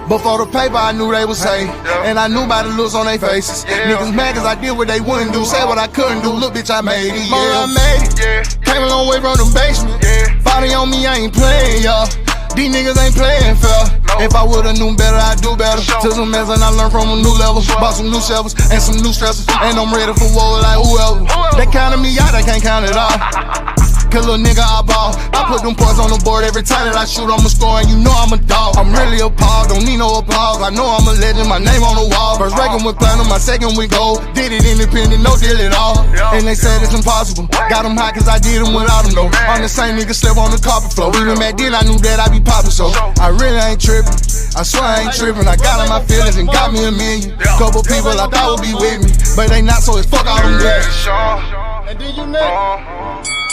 Before the paper, I knew they would say, and I knew by the looks on their faces. Niggas mad cause I did what they wouldn't do, say what I couldn't do. Look, bitch, I made it. I made it. Came a long way from the basement. Body on me, I ain't playing, y'all. These niggas ain't playing fair. If I would've known better, I'd do better. Took some mess and I learned from a new level. Bought some new shovels and some new stressors, and I'm ready for war like whoever. They counted me out, I can't count it all. Cause little nigga, I ball. I put them points on the board every time that I shoot, I'ma score, and you know I'm a dog. I'm really appalled, don't need no applause. I know I'm a legend, my name on the wall. First record with platinum, my second with gold. Did it independent, no deal at all. And they said it's impossible. Got them high cause I did them without them though. I'm the same nigga slept on the carpet floor. Even back then I knew that I'd be poppin', so I really ain't trippin'. I swear I ain't trippin'. I got in my feelings and got me a million. Couple people I thought would be with me, but they not, so it's fuck all them niggas. And then you next.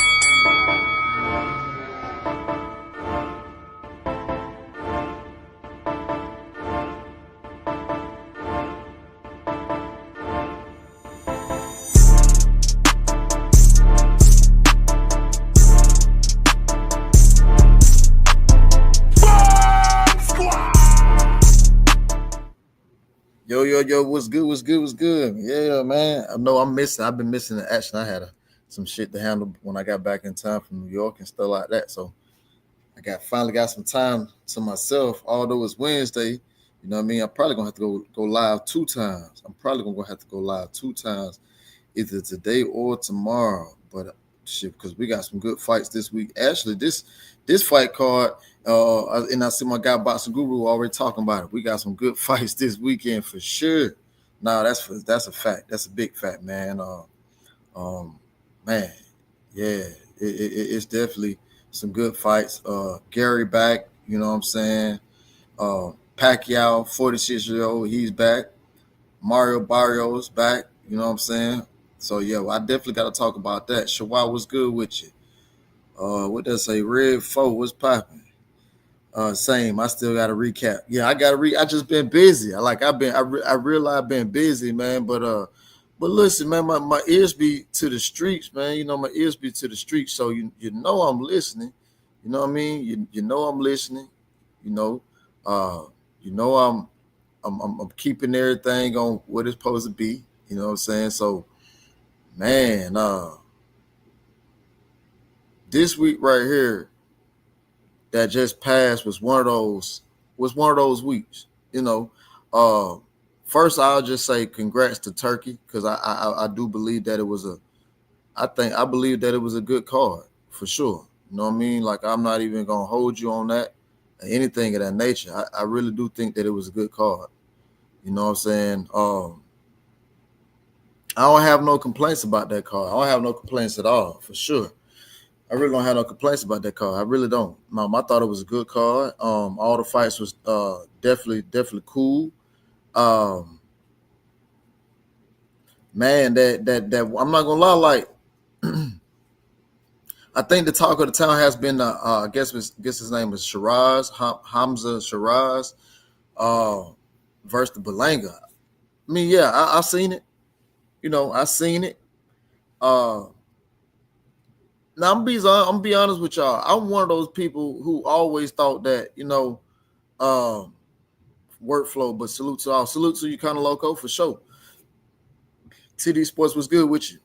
Yo, what's good? Yeah, man. I know I've been missing the action. I had some shit to handle when I got back in time from New York and stuff like that. So I finally got some time to myself, although it's Wednesday. You know what I mean? I'm probably gonna have to go live 2 times. I'm probably gonna have to go live 2 times, either today or tomorrow. But shit, because we got some good fights this week. Actually, this fight card, and I see my guy Boxing Guru already talking about it. We got some good fights this weekend for sure. Nah, that's a fact. That's a big fact, man. Man, yeah, it's definitely some good fights. Gary back, you know what I'm saying? Pacquiao, 46-year-old, he's back. Mario Barrios back, you know what I'm saying? So yeah, I definitely got to talk about that. Shawai, what's good with you? What does say? Red 4, what's popping? Same. I still got to recap. Yeah, I just been busy. I realize I've been busy, man. But listen, man, my ears be to the streets, man. You know, my ears be to the streets. So you know I'm listening. You know what I mean? You know I'm listening. You know I'm keeping everything on what it's supposed to be. You know what I'm saying? So, man, this week right here that just passed was one of those weeks. You know, first I'll just say congrats to Turkey, because I do believe that it was I believe that it was a good card for sure. You know what I mean? Like, I'm not even gonna hold you on that or anything of that nature. I really do think that it was a good card. You know what I'm saying? I don't have no complaints about that card. I don't have no complaints at all, for sure. I really don't have no complaints about that card. I really don't. I thought it was a good card. All the fights was definitely cool. Man, that I'm not gonna lie, like I think the talk of the town has been I guess his name is Shiraz, Hamza Shiraz, versus the Berlanga. I mean, yeah, I seen it. You know, I seen it. Now I'm gonna be honest with y'all. I'm one of those people who always thought that, you know, workflow, but salute to all. Salute to you, kind of loco, for sure. TD Sports was good with you.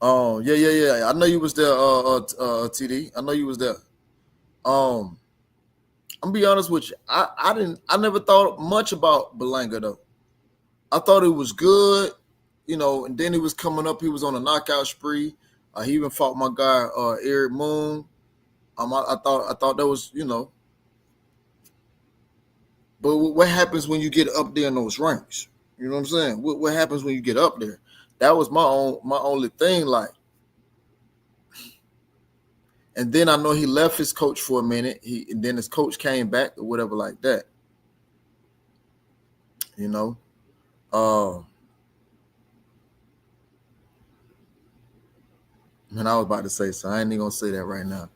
Oh, yeah. I know you was there, TD. I know you was there. I'm gonna be honest with you. I never thought much about Berlanga though. I thought it was good, you know, and then he was coming up. He was on a knockout spree. He even fought my guy Eric Moon. I thought that was, you know. But what happens when you get up there in those ranks? You know what I'm saying? What happens when you get up there? That was my only thing, like. And then I know he left his coach for a minute. And then his coach came back or whatever like that. You know. Man, I was about to say so. I ain't even gonna say that right now.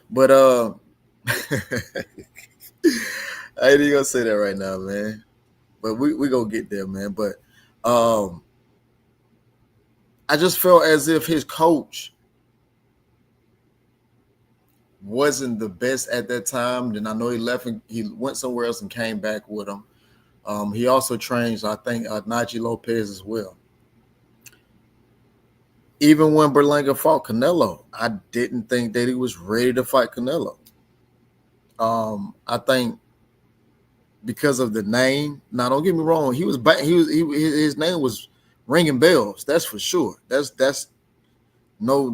But I ain't even gonna say that right now, man. But we gonna get there, man. But I just felt as if his coach wasn't the best at that time. Then I know he left and he went somewhere else and came back with him. He also trains, I think, Najee Lopez as well. Even when Berlanga fought Canelo, I didn't think that he was ready to fight Canelo. I think because of the name. Now, don't get me wrong. He was back. His name was ringing bells. That's for sure. That's no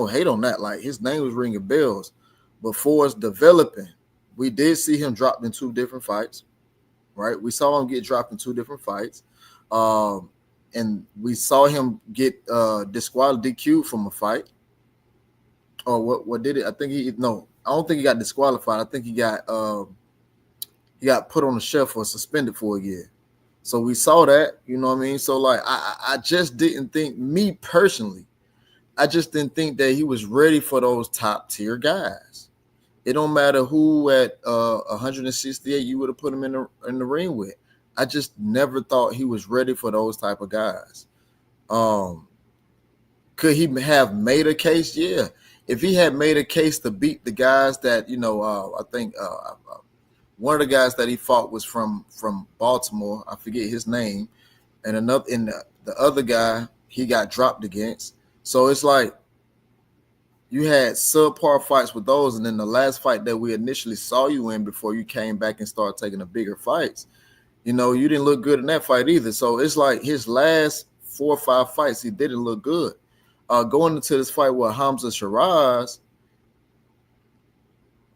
hate on that. Like, his name was ringing bells. Before it's developing, we did see him dropped in 2 different fights. Right, we saw him get dropped in 2 different fights, and we saw him get DQ'd from a fight. Or what did it? I think I don't think he got disqualified. I think he got put on the shelf or suspended for a year. So we saw that, you know what I mean? So, like, I just didn't think, me personally, I just didn't think that he was ready for those top tier guys. It don't matter who at 168 you would have put him in the ring with. I just never thought he was ready for those type of guys. Could he have made a case? Yeah. If he had made a case to beat the guys that, I think one of the guys that he fought was from Baltimore. I forget his name. And the other guy he got dropped against. So it's like, you had subpar fights with those, and then the last fight that we initially saw you in before you came back and started taking the bigger fights, you didn't look good in that fight either. So it's like his last 4 or 5 fights, he didn't look good. Going into this fight with Hamza Shiraz,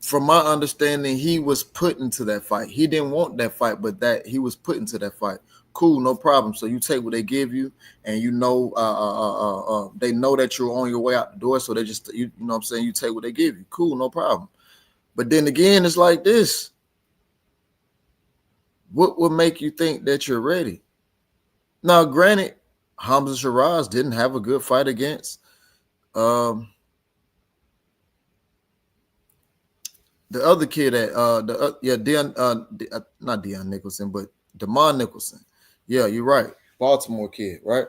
from my understanding, he was put into that fight. He didn't want that fight, but that he was put into that fight. Cool, no problem. So you take what they give you, and they know that you're on your way out the door. So they just, you know what I'm saying, you take what they give you. Cool, no problem. But then again, it's like this. What would make you think that you're ready? Now, granted, Hamza Shiraz didn't have a good fight against the other kid at not Deion Nicholson, but Damon Nicholson. Yeah, you're right. Baltimore kid, right?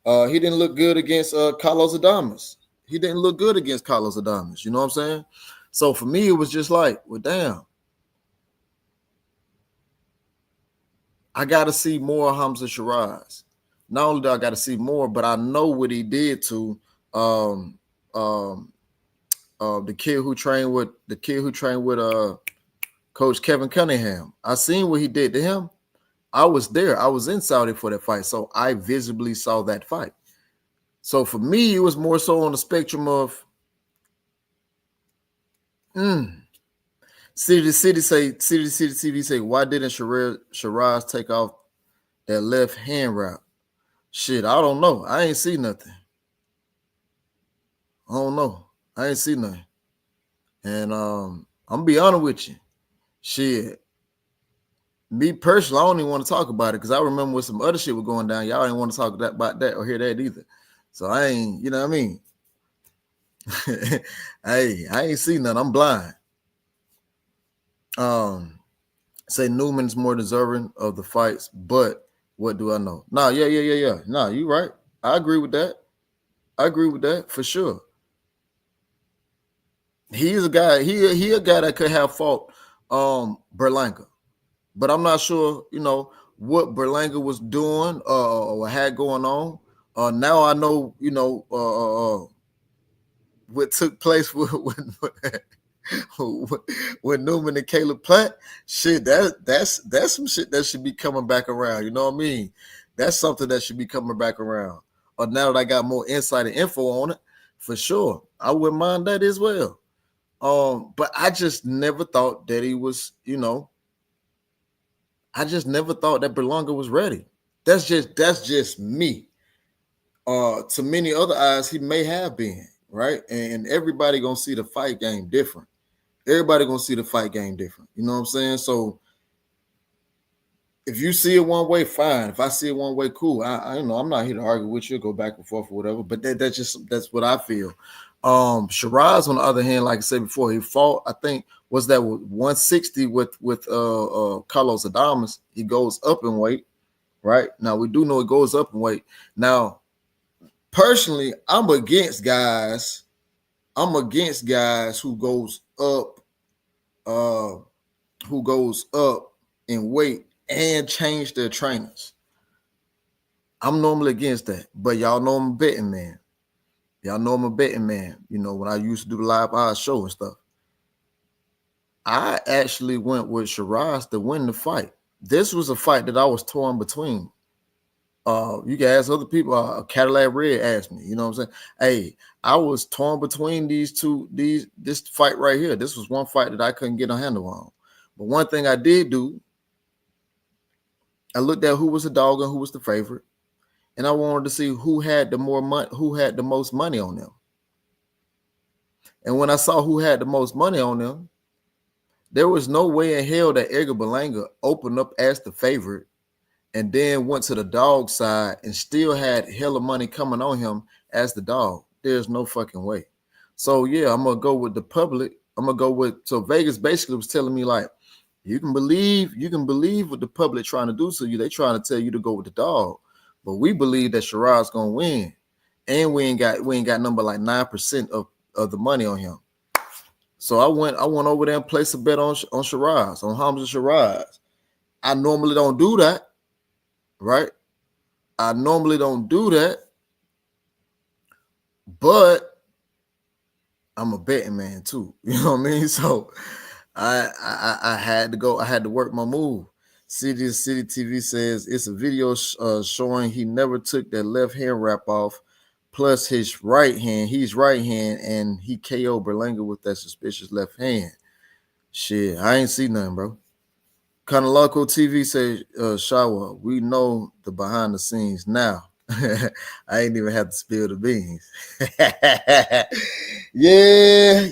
He didn't look good against Carlos Adames. He didn't look good against Carlos Adames. You know what I'm saying? So for me, it was just like, well, damn. I got to see more Hamza Shiraz. Not only do I got to see more, but I know what he did to the kid who trained with Coach Kevin Cunningham. I seen what he did to him. I was there. I was in Saudi for that fight, so I visibly saw that fight. So for me, it was more so on the spectrum of City say, why didn't Shiraz take off that left hand wrap? Shit, I don't know. I ain't see nothing. I don't know. I ain't see nothing. And I'm gonna be honest with you. Shit. Me personally, I don't even want to talk about it because I remember when some other shit was going down. Y'all didn't want to talk about that or hear that either. So I ain't, you know what I mean? Hey, I ain't seen nothing. I'm blind. Say Newman's more deserving of the fights, but what do I know? No, yeah. No, you right. I agree with that. For sure. He's a guy. He a guy that could have fought Berlanga, but I'm not sure. What Berlanga was doing or had going on. Now I know. What took place with Newman and Caleb Plant. Shit, that's some shit that should be coming back around. You know what I mean? That's something that should be coming back around. Now that I got more insight and info on it, for sure, I wouldn't mind that as well. But I just never thought that he was, I just never thought that Berlanga was ready. That's just me. To many other eyes, he may have been, right? And everybody gonna see the fight game different. Everybody gonna see the fight game different. You know what I'm saying? So if you see it one way, fine. If I see it one way, cool. I'm not here to argue with you, go back and forth or whatever. But that's what I feel. Shiraz, on the other hand, like I said before, he fought, I think, was that 160 with Carlos Adames. He goes up in weight, right? Now, we do know it goes up in weight. Now, personally, I'm against guys I'm against guys who goes up in weight and change their trainers. I'm normally against that, but y'all know I'm a betting man. Y'all know I'm a betting man. You know, when I used to do the live odds show and stuff, I actually went with Shiraz to win the fight. This was a fight that I was torn between. You can ask other people. Cadillac Red asked me, you know what I'm saying? Hey, I was torn between this fight right here. This was one fight that I couldn't get a handle on. But one thing I did do, I looked at who was the dog and who was the favorite, and I wanted to see who had the most money on them. And when I saw who had the most money on them, there was no way in hell that Edgar Berlanga opened up as the favorite and then went to the dog side and still had hella money coming on him as the dog. There's no fucking way. So yeah, I'm gonna go with the public. So Vegas basically was telling me, like, you can believe what the public trying to do to you. They trying to tell you to go with the dog, but we believe that Shiraz gonna win, and we ain't got number like 9% of the money on him. So I went over there and placed a bet on Shiraz, on Hamza Shiraz. I normally don't do that. Right? I normally don't do that, but I'm a betting man too. You know what I mean? So I had to go. I had to work my move. City TV says it's a video showing he never took that left hand wrap off, plus his right hand. He's right hand, and he KO Berlanga with that suspicious left hand. Shit, I ain't see nothing, bro. Kanalako TV says, Shawa, we know the behind the scenes now. I ain't even have to spill the beans. Yeah.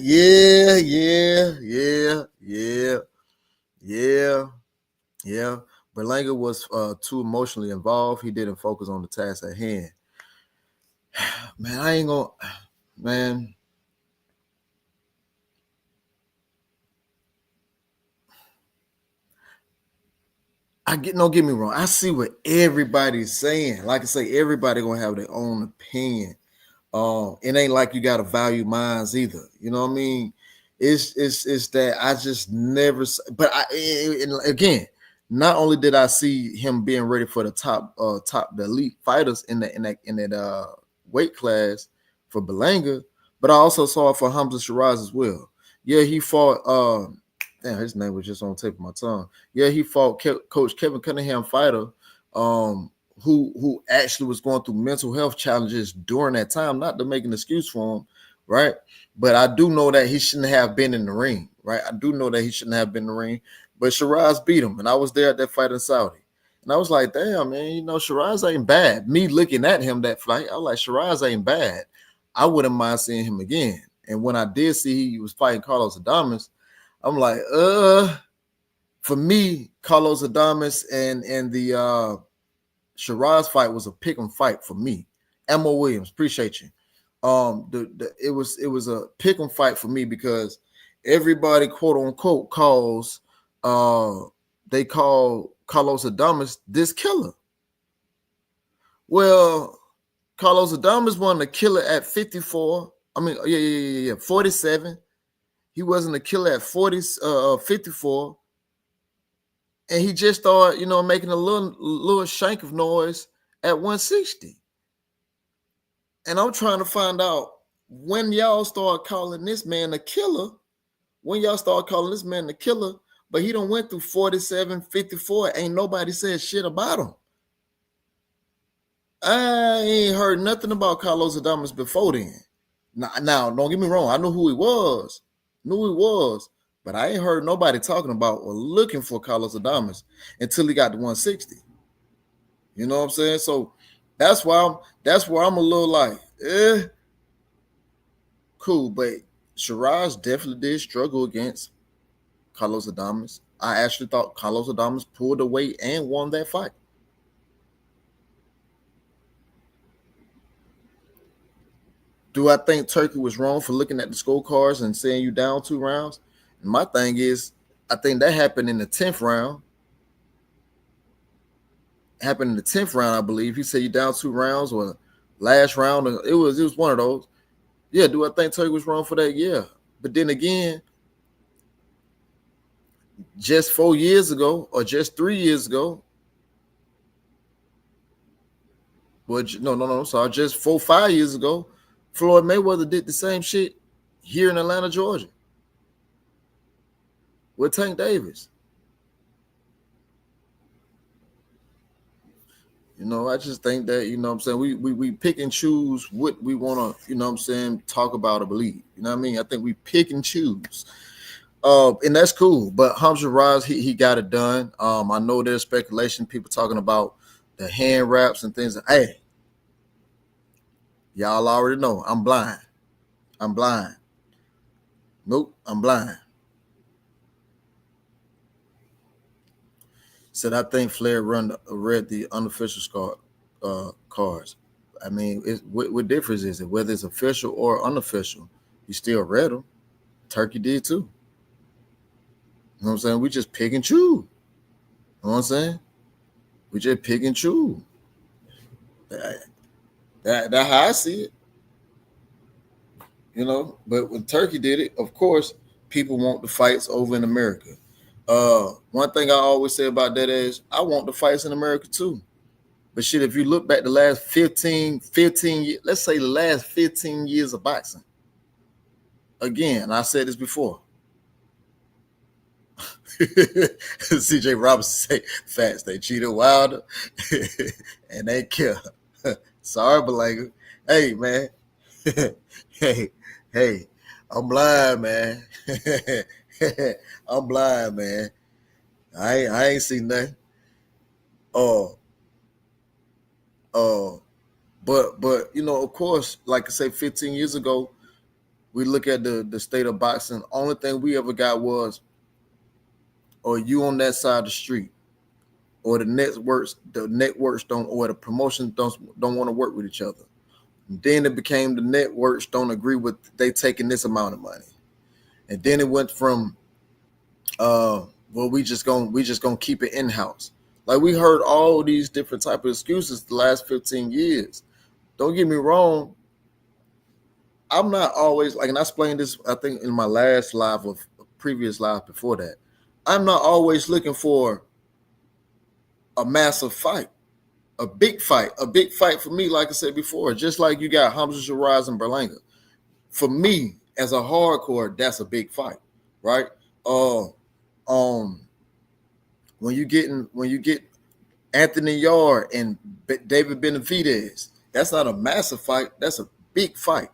Berlanga was too emotionally involved. He didn't focus on the task at hand. Man, don't get me wrong. I see what everybody's saying. Like I say, everybody gonna have their own opinion. It ain't like you gotta value minds either. You know what I mean? It's that I just never. But again, not only did I see him being ready for the elite fighters in that weight class for Berlanga, but I also saw it for Hamza Shiraz as well. Yeah, he fought. Damn, his name was just on the tip of my tongue. Yeah, he fought Coach Kevin Cunningham fighter, who actually was going through mental health challenges during that time. Not to make an excuse for him, right? But I do know that he shouldn't have been in the ring, right? I do know that he shouldn't have been in the ring. But Shiraz beat him, and I was there at that fight in Saudi. And I was like, damn, man, you know, Shiraz ain't bad. Me looking at him that fight, I was like, Shiraz ain't bad. I wouldn't mind seeing him again. And when I did see he was fighting Carlos Adames, I'm like, for me, Carlos Adames and the Shiraz fight was a pick 'em fight for me. Emma Williams, appreciate you. It was a pick 'em fight for me because everybody quote unquote calls they call Carlos Adames this killer. Well, Carlos Adames won the killer at 54. I mean, 47. He wasn't a killer at 54. And he just started, you know, making a little shank of noise at 160. And I'm trying to find out when y'all start calling this man a killer, but he done went through 47, 54. Ain't nobody said shit about him. I ain't heard nothing about Carlos Adames before then. Now, don't get me wrong. I knew who he was. But I ain't heard nobody talking about or looking for Carlos Adames until he got to 160. You know what I'm saying? So that's where I'm a little like, cool. But Shiraz definitely did struggle against Carlos Adames. I actually thought Carlos Adames pulled away and won that fight. Do I think Turkey was wrong for looking at the scorecards and saying you down 2 rounds? My thing is, I think that happened in the 10th round. I believe. He said you down 2 rounds or last round. It was one of those. Yeah, do I think Turkey was wrong for that? Yeah. But then again, just 4 years ago or just 3 years ago, I'm sorry, just 4-5 years ago, Floyd Mayweather did the same shit here in Atlanta, Georgia, with Tank Davis. I just think that, I'm saying, we pick and choose what we want to, I'm saying, talk about or believe. You know what I mean? I think we pick and choose. And that's cool. But Hamza Raz, he got it done. I know there's speculation, people talking about the hand wraps and things. Hey, y'all already know I'm blind. Nope, I'm blind. Said I think Flair read the unofficial cards. I mean, what difference is it? Whether it's official or unofficial, he still read them. Turkey did too. You know what I'm saying? We just pick and choose. You know what I'm saying? We just pick and choose. That's how I see it. But when Turkey did it, of course, people want the fights over in America. One thing I always say about that is I want the fights in America too. But shit, if you look back the last 15 years, let's say the last 15 years of boxing. Again, I said this before. CJ Robinson say facts, they cheated Wilder and they kill. Sorry, Belenga. Hey, man. hey, I'm blind, man. I'm blind, man. I ain't seen nothing. But of course, like I say, 15 years ago, we look at the state of boxing. Only thing we ever got was, or you on that side of the street, or the networks don't, or the promotions don't want to work with each other. And then it became the networks don't agree with they taking this amount of money, and then it went from, we just gonna keep it in house. Like we heard all these different type of excuses the last 15 years. Don't get me wrong. I'm not always like, and I explained this, I think, in my last live of previous live before that. I'm not always looking for a massive fight, a big fight for me. Like I said before, just like you got Hamza Raz and Berlanga. For me, as a hardcore, that's a big fight, right? When you get Anthony Yarde and David Benavidez, that's not a massive fight. That's a big fight.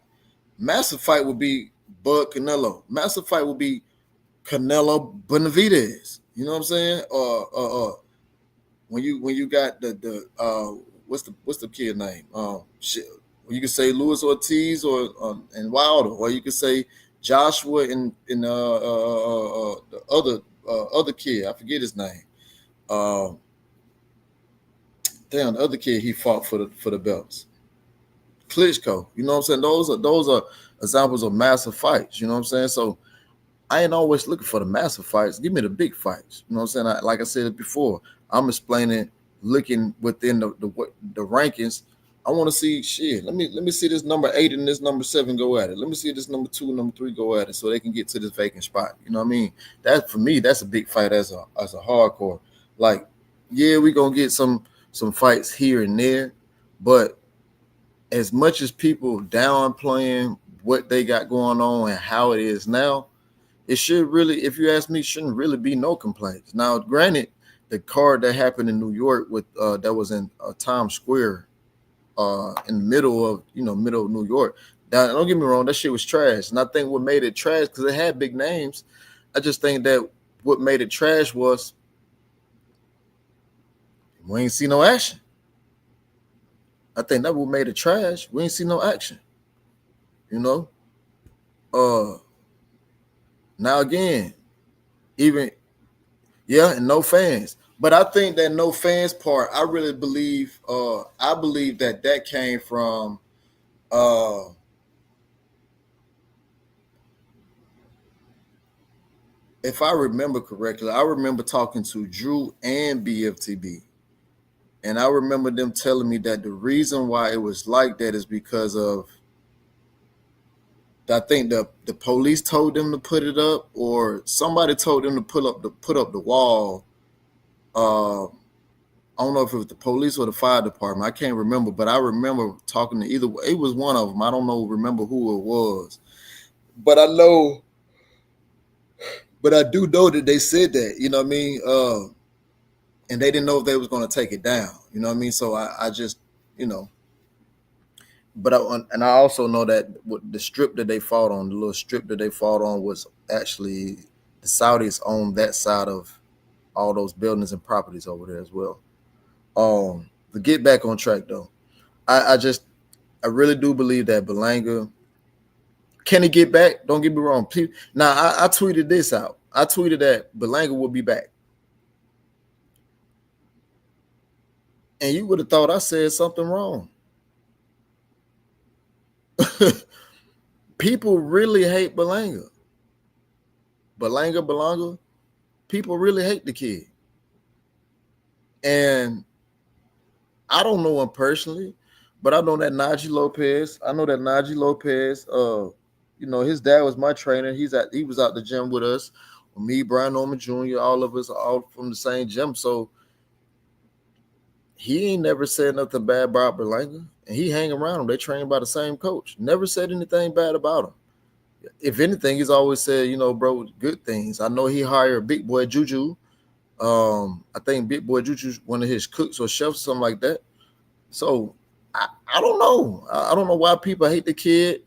Massive fight would be Bud Canelo. Massive fight would be Canelo Benavidez. You know what I'm saying? When you got the what's the kid name? You can say Luis Ortiz and Wilder, or you could say Joshua and the other kid. I forget his name. The other kid he fought for the belts. Klitschko. You know what I'm saying? Those are examples of massive fights. You know what I'm saying? So I ain't always looking for the massive fights. Give me the big fights. You know what I'm saying? Like I said before, I'm explaining, looking within the rankings. I want to see shit. Let me see this number 8 and this number 7 go at it. Let me see this number 2 and number 3 go at it, so they can get to this vacant spot. You know what I mean? That for me, that's a big fight as a hardcore. Like, yeah, we gonna get some fights here and there, but as much as people downplaying what they got going on and how it is now, it should really, if you ask me, shouldn't really be no complaints. Now, granted, the card that happened in New York with that was in Times Square, in the middle of New York. Now, don't get me wrong, that shit was trash. And I think what made it trash, because it had big names, I just think that what made it trash was we ain't see no action. I think that what made it trash. We ain't see no action. Now again, and no fans. But I think that no fans part, I really believe, I believe that came from if I remember correctly, I remember talking to Drew and BFTB. And I remember them telling me that the reason why it was like that is because of I think the police told them to put it up, or somebody told them to put up the wall. I don't know if it was the police or the fire department. I can't remember, but I remember talking to either. It was one of them. I don't know, remember who it was, but I know, but I do know that they said that. You know what I mean? And they didn't know if they was going to take it down. You know what I mean? So I just, you know, but I also know that the strip that they fought on, the little strip that they fought on, was actually the Saudis own that side of all those buildings and properties over there as well. To get back on track though, I really do believe that Berlanga, can he get back? Don't get me wrong. Now I tweeted this out. I tweeted that Berlanga will be back. And you would have thought I said something wrong. People really hate Berlanga. Berlanga. People really hate the kid. And I don't know him personally, but I know that Najee Lopez. You know, his dad was my trainer. He was out the gym with us. Me, Brian Norman Jr., all of us are all from the same gym. So he ain't never said nothing bad about Berlanga. And he hang around him. They train by the same coach. Never said anything bad about him. If anything, he's always said, you know, bro, good things. I know he hired Big Boy Juju. I think Big Boy Juju's one of his cooks or chefs, something like that. So I don't know. I don't know why people hate the kid.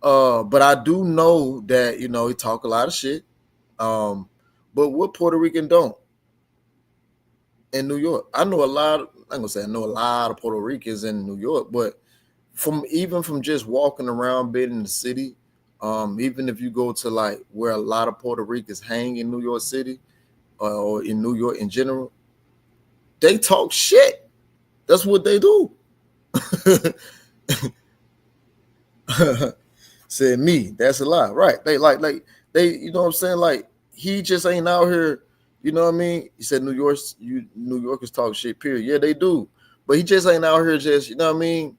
But I do know that, you know, he talk a lot of shit. But what Puerto Rican don't in New York? I know a lot of Puerto Ricans in New York, but from just walking around, being in the city, even if you go to like where a lot of Puerto Ricans hang in New York City, or in New York in general, they talk shit. That's what they do. Said me, that's a lie, right? They you know what I'm saying? Like, he just ain't out here, you know what I mean? He said New Yorkers talk shit, period. Yeah, they do. But he just ain't out here just, you know what I mean?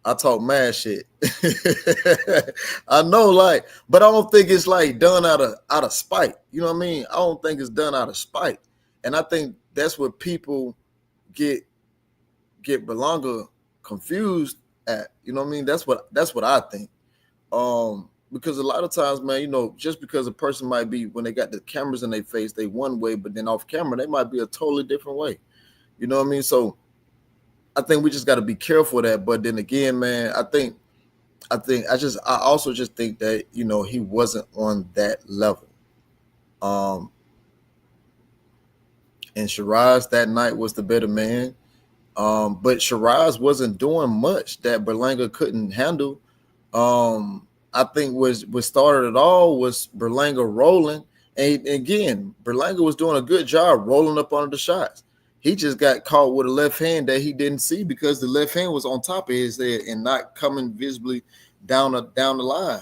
I talk mad shit. I know, like, but I don't think it's like done out of spite. You know what I mean? I don't think it's done out of spite. And I think that's what people get Berlanga confused at. You know what I mean? That's what I think. Because a lot of times, man, you know, just because a person might be, when they got the cameras in their face, they one way, but then off camera, they might be a totally different way. You know what I mean? So I think we just got to be careful of that. But then again, man, I also just think that, you know, he wasn't on that level. And Shiraz that night was the better man. But Shiraz wasn't doing much that Berlanga couldn't handle. I think what started it all was Berlanga rolling. And again, Berlanga was doing a good job rolling up under the shots. He just got caught with a left hand that he didn't see because the left hand was on top of his head and not coming visibly down the line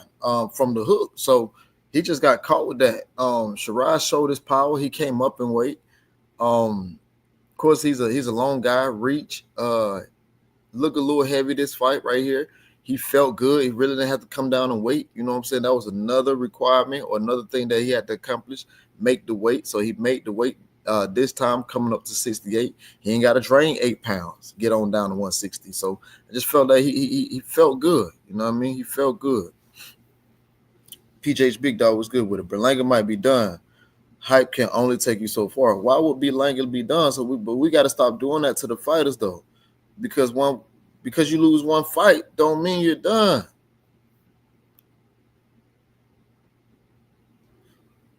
from the hook. So he just got caught with that. Shiraz showed his power. He came up in weight. Of course, he's a long guy. Reach. Look a little heavy this fight right here. He felt good. He really didn't have to come down and weight. You know what I'm saying? That was another requirement or another thing that he had to accomplish, make the weight. So he made the weight this time, coming up to 68. He ain't got to drain 8 pounds, get on down to 160. So I just felt that he felt good. You know what I mean? He felt good. PJ's Big Dog was good with it. Berlanga might be done. Hype can only take you so far. Why would Berlanga be done? But we got to stop doing that to the fighters, though. Because you lose one fight don't mean you're done.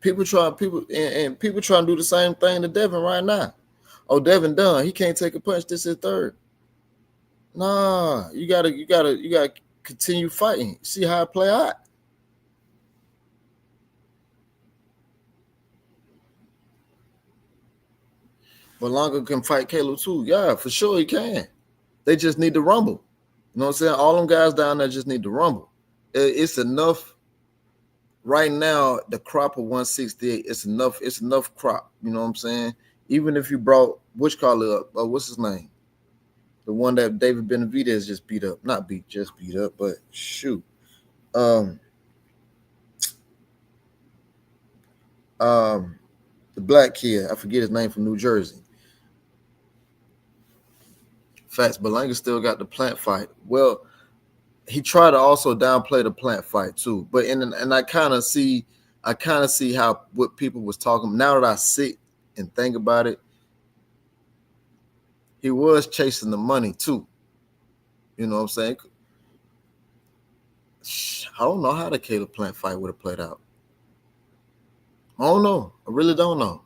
People trying to do the same thing to Devin right now. Oh, Devin done. He can't take a punch. This is third. Nah, you gotta continue fighting. See how it play out. Berlanga can fight Caleb too. Yeah, for sure he can. They just need to rumble. You know what I'm saying? All them guys down there just need to rumble. It's enough right now. The crop of 168, it's enough crop. You know what I'm saying? Even if you brought what's his name? The one that David Benavidez just beat up. Not beat, just beat up, but shoot. The black kid, I forget his name, from New Jersey. Facts, Belanga still got the Plant fight. Well, he tried to also downplay the Plant fight too. But and I kind of see how what people was talking. Now that I sit and think about it, he was chasing the money too. You know what I'm saying? I don't know how the Caleb Plant fight would have played out. I don't know. I really don't know.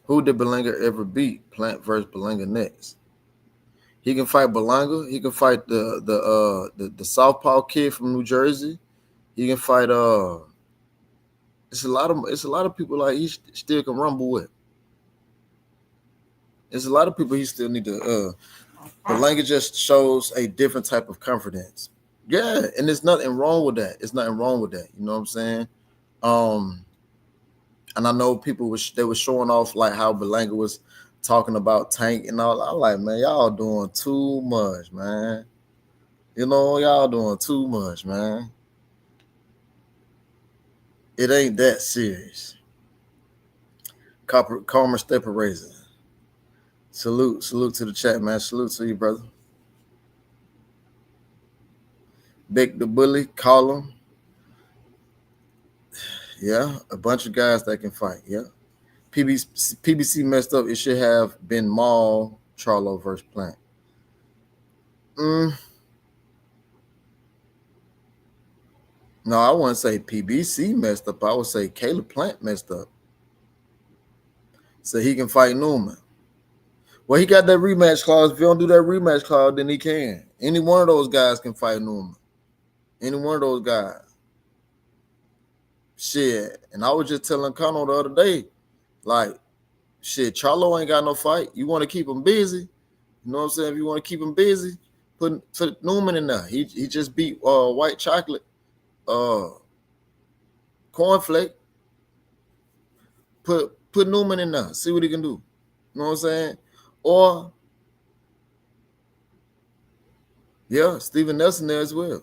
Who did Belanga ever beat? Plant versus Belanga next. He can fight Belanga. He can fight the southpaw kid from New Jersey. He can fight it's a lot of people like he still can rumble with. There's a lot of people he still need to Belanga just shows a different type of confidence. Yeah, and there's nothing wrong with that. It's nothing wrong with that. You know what I'm saying? And I know people they were showing off like how Belanga was talking about Tank and all. I'm like, man, y'all doing too much, man. You know, y'all doing too much, man. It ain't that serious. Karma Stepper Razor. Salute to the chat, man. Salute to you, brother. Big the Bully, call him. Yeah, a bunch of guys that can fight. Yeah. PBC messed up. It should have been Maul, Charlo versus Plant. No, I wouldn't say PBC messed up. I would say Caleb Plant messed up. So he can fight Newman. Well, he got that rematch clause. If you don't do that rematch clause, then he can. Any one of those guys can fight Newman. Any one of those guys. Shit. And I was just telling Connor the other day, like, shit, Charlo ain't got no fight. You want to keep him busy. You know what I'm saying? If you want to keep him busy, put Newman in there. He just beat White Chocolate, Cornflake. Put Newman in there. See what he can do. You know what I'm saying? Or, yeah, Steven Nelson there as well.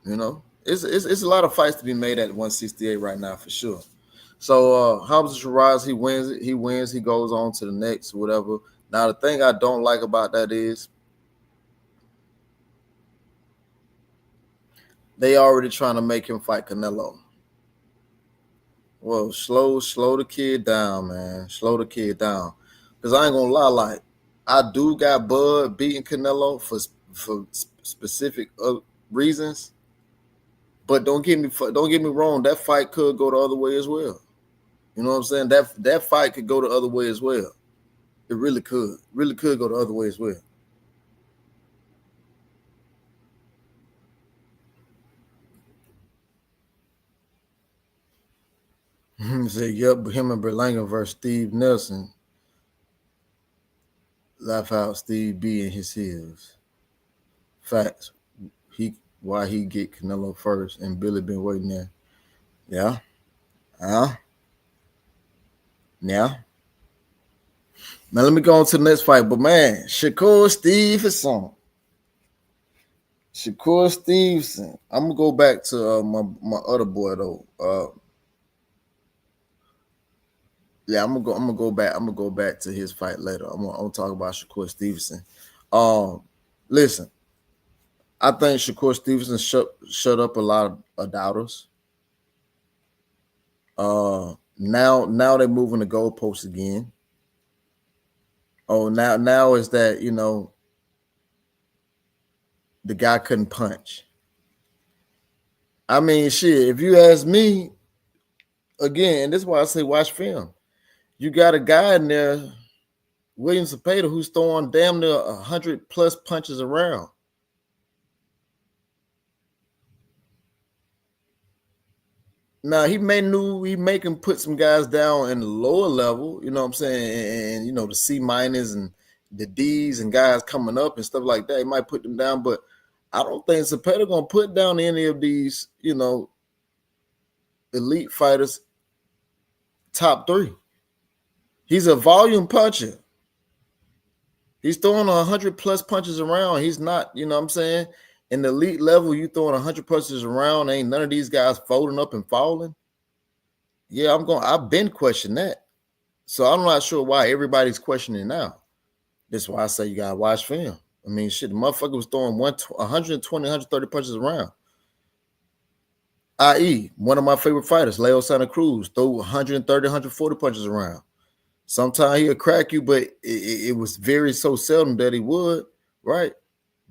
You know, it's a lot of fights to be made at 168 right now for sure. So Hamza Shiraz, he wins it. He wins. He goes on to the next, whatever. Now, the thing I don't like about that is they already trying to make him fight Canelo. Well, slow the kid down, man. Slow the kid down. Because I ain't going to lie, like, I do got Bud beating Canelo for specific reasons. But don't get me wrong, that fight could go the other way as well. You know what I'm saying? That fight could go the other way as well. It really could. Really could go the other way as well. Say, yep, him and Berlanga versus Steve Nelson. Laugh out Steve B in his heels. Facts. Why he get Canelo first and Billy been waiting there. Yeah. Yeah. Now let me go on to the next fight. But man, Shakur Stevenson. I'm gonna go back to my other boy though. Yeah, I'm gonna go back to his fight later. I'm gonna talk about Shakur Stevenson. Listen, I think Shakur Stevenson shut up a lot of doubters. Now they're moving the goalposts again. Oh, now is that, you know, the guy couldn't punch. I mean, shit, if you ask me, again, and this is why I say watch film. You got a guy in there, William Zepeda, who's throwing damn near 100+ punches around. Now he may can put some guys down in the lower level, you know what I'm saying, and you know the C- and the D's and guys coming up and stuff like that. He might put them down, but I don't think Zepeda gonna put down any of these, you know, elite fighters top 3. He's a volume puncher. He's throwing 100+ punches around. He's not, you know what I'm saying? In the elite level, you throwing 100 punches around. Ain't none of these guys folding up and falling. Yeah, I've been questioning that. So I'm not sure why everybody's questioning now. That's why I say you gotta watch film. I mean, shit, the motherfucker was throwing 120, 130 punches around. I.e., one of my favorite fighters, Leo Santa Cruz, threw 130, 140 punches around. Sometimes he'll crack you, but it was very so seldom that he would, right?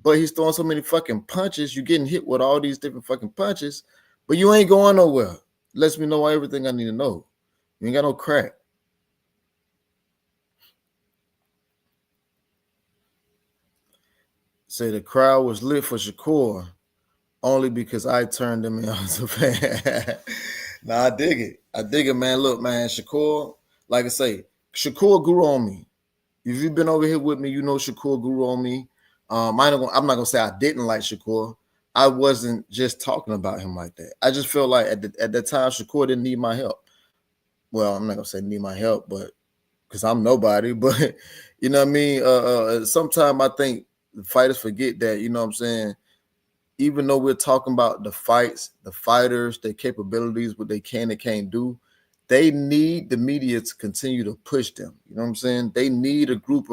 But he's throwing so many fucking punches. You're getting hit with all these different fucking punches, but you ain't going nowhere. Lets me know everything I need to know. You ain't got no crack. Say the crowd was lit for Shakur only because I turned him in as a fan. Nah, I dig it. I dig it, man. Look, man, Shakur, like I say, Shakur grew on me. If you've been over here with me, you know Shakur grew on me. I'm not gonna say I didn't like Shakur. I wasn't just talking about him like that. I just felt like at that time Shakur didn't need my help. Well, I'm not gonna say need my help, but because I'm nobody. But you know what I mean. Sometimes I think the fighters forget that. You know what I'm saying. Even though we're talking about the fights, the fighters, their capabilities, what they can and can't do, they need the media to continue to push them. You know what I'm saying? They need a group,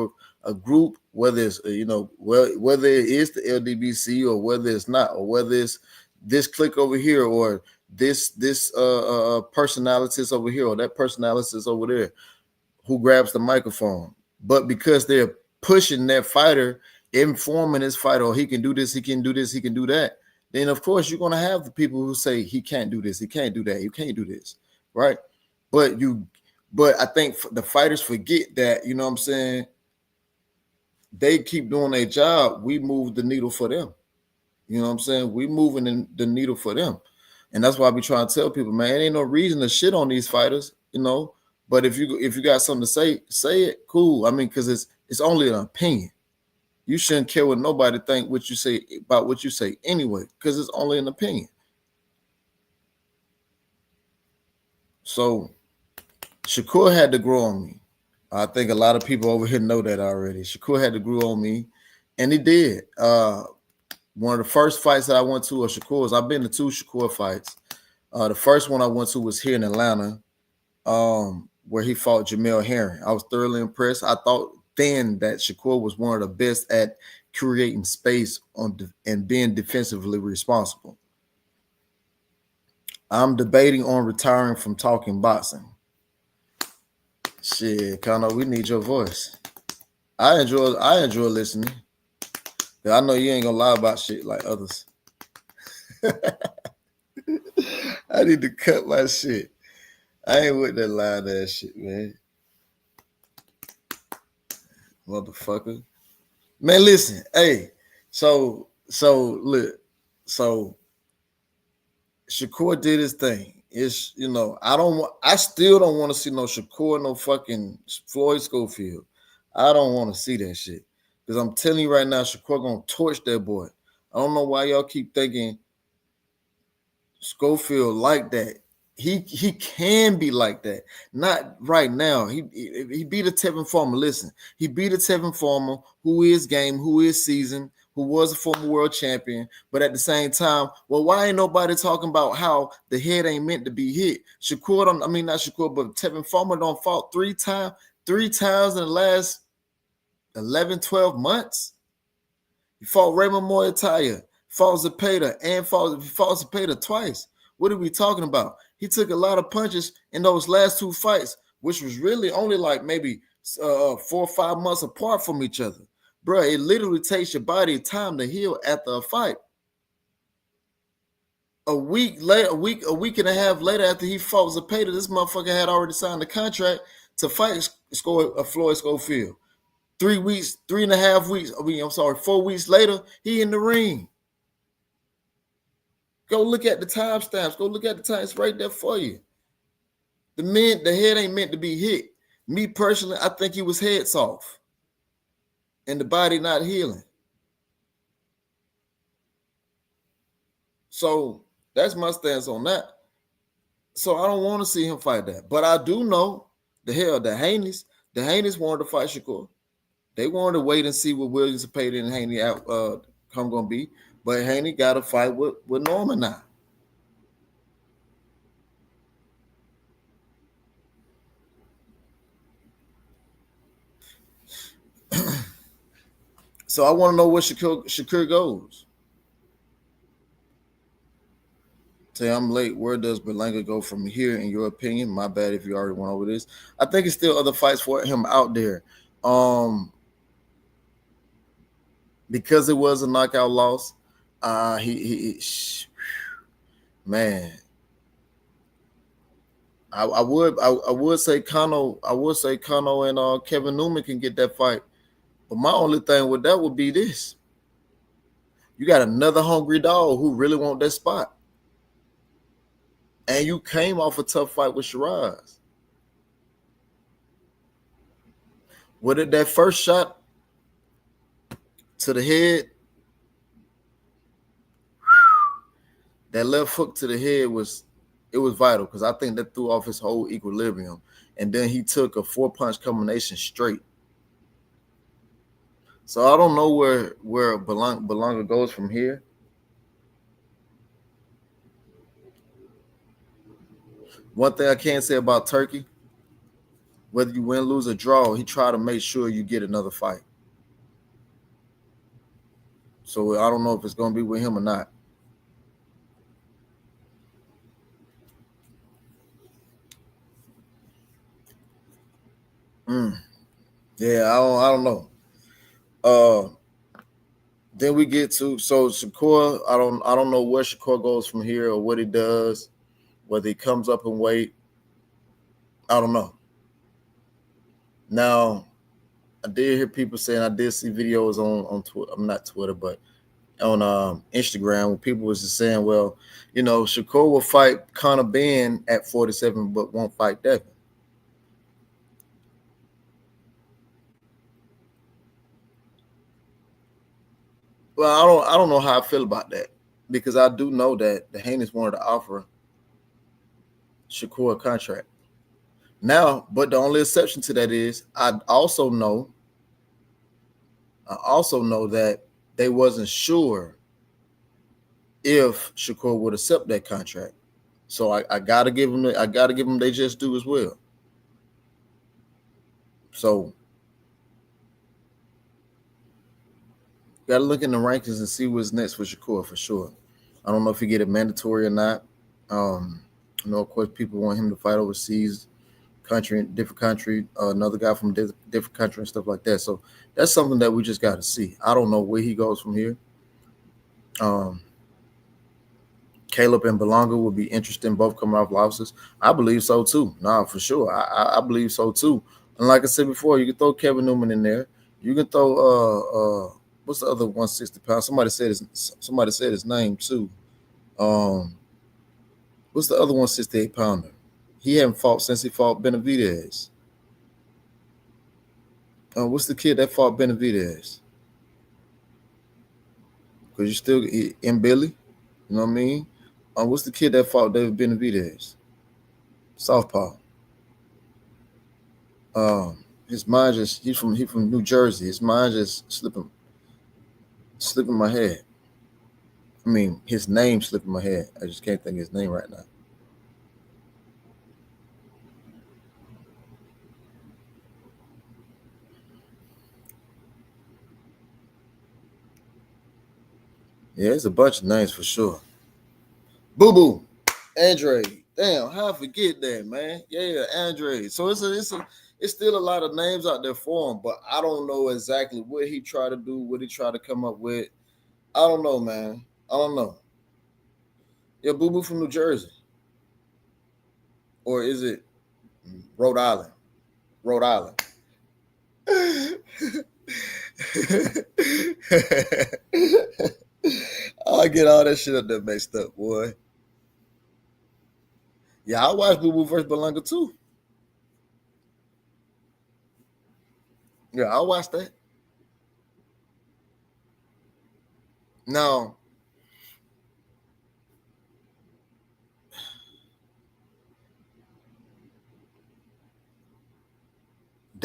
whether it's whether it is the LDBC or whether it's not, or whether it's this clique over here or this personalities over here or that personalities over there who grabs the microphone. But because they're pushing that fighter, informing this fighter, he can do this, he can do this, he can do that, then of course you're gonna have the people who say he can't do this, he can't do that, you can't do this, right? But I think the fighters forget that, you know what I'm saying, they keep doing their job, we move the needle for them. You know what I'm saying? We moving the needle for them. And that's why I be trying to tell people, man, ain't no reason to shit on these fighters, you know. But if you got something to say it, cool. I mean, because it's only an opinion. You shouldn't care what nobody think what you say about what you say anyway, because it's only an opinion. So Shakur had to grow on me. I think a lot of people over here know that already. Shakur had to grow on me, and he did. One of the first fights that I went to of Shakur's, I've been to 2 Shakur fights. The first one I went to was here in Atlanta, where he fought Jamel Herring. I was thoroughly impressed. I thought then that Shakur was one of the best at creating space and being defensively responsible. I'm debating on retiring from talking boxing. Shit, Kano, we need your voice. I enjoy listening. I know you ain't gonna lie about shit like others. I need to cut my shit. I ain't with that lying ass shit, man. Motherfucker. Man, listen, hey, so look, so Shakur did his thing. It's, you know, I still don't want to see no Shakur, no fucking Floyd Schofield. I don't want to see that shit. Because I'm telling you right now, Shakur gonna torch that boy. I don't know why y'all keep thinking Schofield like that. He can be like that. Not right now. He beat a Tevin Farmer. Listen, he beat a Tevin Farmer who is game, who is seasoned, who was a former world champion. But at the same time, well, why ain't nobody talking about how the head ain't meant to be hit? Shakur, not Shakur, but Tevin Farmer don't fought 3 times in the last 11, 12 months. He fought Raymond Moyataya, fought Zepeda, and fought Zepeda twice. What are we talking about? He took a lot of punches in those last 2 fights, which was really only like maybe 4 or 5 months apart from each other. Bro, it literally takes your body time to heal after a fight. A week and a half later after he fought Zepeda, this motherfucker had already signed the contract to fight Floyd Schofield. 3 weeks, 3.5 weeks, 4 weeks later, he in the ring. Go look at the timestamps. Go look at the time. It's right there for you. The head ain't meant to be hit. Me personally, I think he was heads off. And the body not healing. So that's my stance on that. So I don't want to see him fight that. But I do know the Haney's, The Haneys wanted to fight Shakur. They wanted to wait and see what Williams paid and Haney come gonna be. But Haney got to fight with Norman now. So I want to know where Shakur goes. Say I'm late. Where does Berlanga go from here, in your opinion? My bad if you already went over this. I think it's still other fights for him out there. Because it was a knockout loss. Man. I would say Kano and Kevin Newman can get that fight. But my only thing with that would be this. You got another hungry dog who really want that spot. And you came off a tough fight with Shiraz. With it, that first shot to the head, that left hook to the head was vital because I think that threw off his whole equilibrium. And then he took a 4-punch combination straight. So I don't know where Berlanga goes from here. One thing I can say about Turkey, whether you win, lose, or draw, he try to make sure you get another fight. So I don't know if it's going to be with him or not. Yeah, I don't know. Then we get to Shakur. I don't know where Shakur goes from here or what he does, whether he comes up in weight. I don't know. Now, I did hear people saying, I did see videos on Twitter. I'm not Twitter, but on Instagram, where people was just saying, well, Shakur will fight Conor Benn at 47, but won't fight Devin. Well, I don't know how I feel about that because I do know that the Haneys wanted to offer Shakur a contract. Now, but the only exception to that is I also know that they wasn't sure if Shakur would accept that contract. So I gotta give them they just do as well. So gotta look in the rankings and see what's next for Shakur for sure. I don't know if he get it mandatory or not. Of course, people want him to fight overseas, different country, another guy from a different country and stuff like that. So that's something that we just got to see. I don't know where he goes from here. Caleb and Berlanga will be interesting, both coming off losses. I believe so too. Nah, for sure. I believe so too. And like I said before, you can throw Kevin Newman in there. You can throw what's the other 160 pounds? Somebody said his name too. What's the other 168 pounder? He hadn't fought since he fought Benavidez. What's the kid that fought Benavidez? Because you still in Billy, you know what I mean? What's the kid that fought David Benavidez? Southpaw. His mind he's from New Jersey. His mind just slipping my head. I mean, his name slipping my head. I just can't think of his name right now. Yeah, it's a bunch of names for sure. Boo Boo, Andre. Damn, how I forget that, man? Yeah, Andre. So it's still a lot of names out there for him, but I don't know exactly what he tried to do, what he tried to come up with. I don't know, man. I don't know. Yeah, Boo Boo from New Jersey, or is it Rhode Island? Rhode Island. I get all that shit up there mixed up, boy. Yeah, I watched Boo Boo versus Berlanga too. Yeah, I watched that. Now,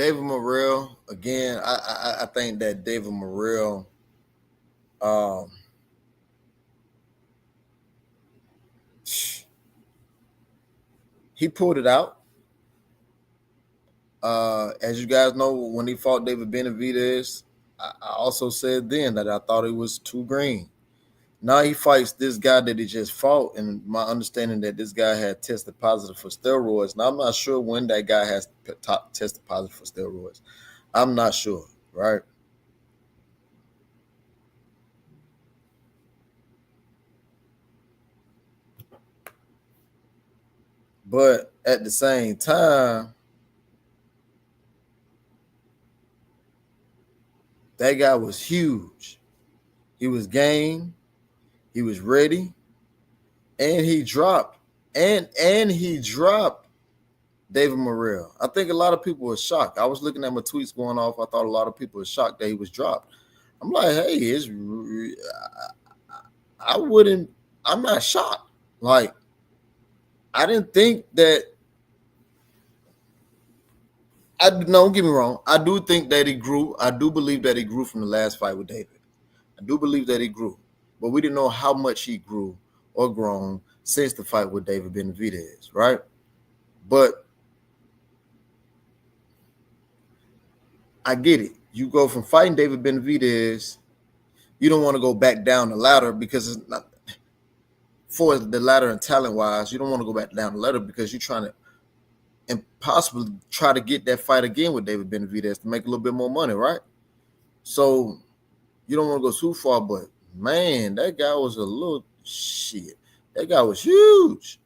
David Morrell, again, I think that David Morrell, um, he pulled it out. As you guys know, when he fought David Benavidez, I also said then that I thought he was too green. Now he fights this guy that he just fought, and my understanding that this guy had tested positive for steroids. Now I'm not sure when that guy has tested positive for steroids. I'm not sure, right? But at the same time, that guy was huge. He was game. He was ready, and he dropped and he dropped David Morrell. I think a lot of people were shocked. I was looking at my tweets going off. I thought a lot of people were shocked that he was dropped. I'm like, hey, I'm not shocked. Like, I didn't think that. Don't get me wrong. I do think that he grew. I do believe that he grew from the last fight with David. I do believe that he grew, but we didn't know how much he grew or grown since the fight with David Benavidez, right? But I get it. You go from fighting David Benavidez, you don't want to go back down the ladder because it's not for the ladder and talent wise. You don't want to go back down the ladder because you're trying to impossibly try to get that fight again with David Benavidez to make a little bit more money, right? So you don't want to go too far, but man, that guy was a little shit. That guy was huge.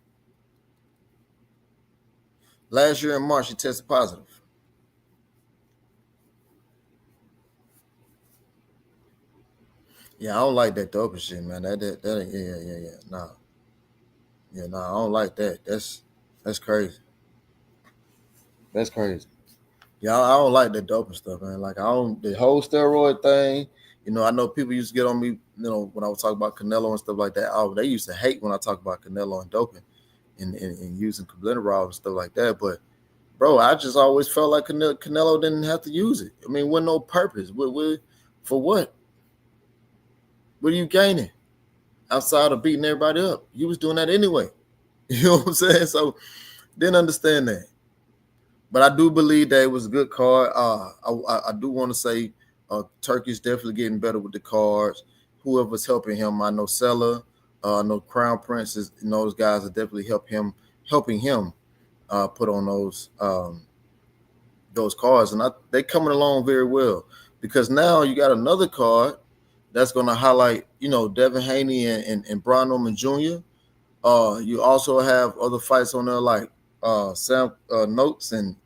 Last year in March, he tested positive. Yeah, I don't like that doping shit, man. That nah. Yeah, nah, I don't like that. That's crazy. That's crazy. Yeah, I don't like that doping stuff, man. Like, the whole steroid thing. You know, I know people used to get on me, you know, when I was talking about Canelo and stuff like that. Oh, they used to hate when I talk about Canelo and doping and using clenbuterol and stuff like that. But, bro, I just always felt like Canelo didn't have to use it. I mean, with no purpose. For what? What are you gaining outside of beating everybody up? You was doing that anyway. You know what I'm saying? So, didn't understand that. But I do believe that it was a good card. I do want to say Turkey's definitely getting better with the cards. Whoever's helping him, I know Sella, I know Crown Prince is, you know, those guys are definitely helping him put on those cards, and they coming along very well because now you got another card that's going to highlight, you know, Devin Haney and Brian Norman Jr. You also have other fights on there like Sam Notes and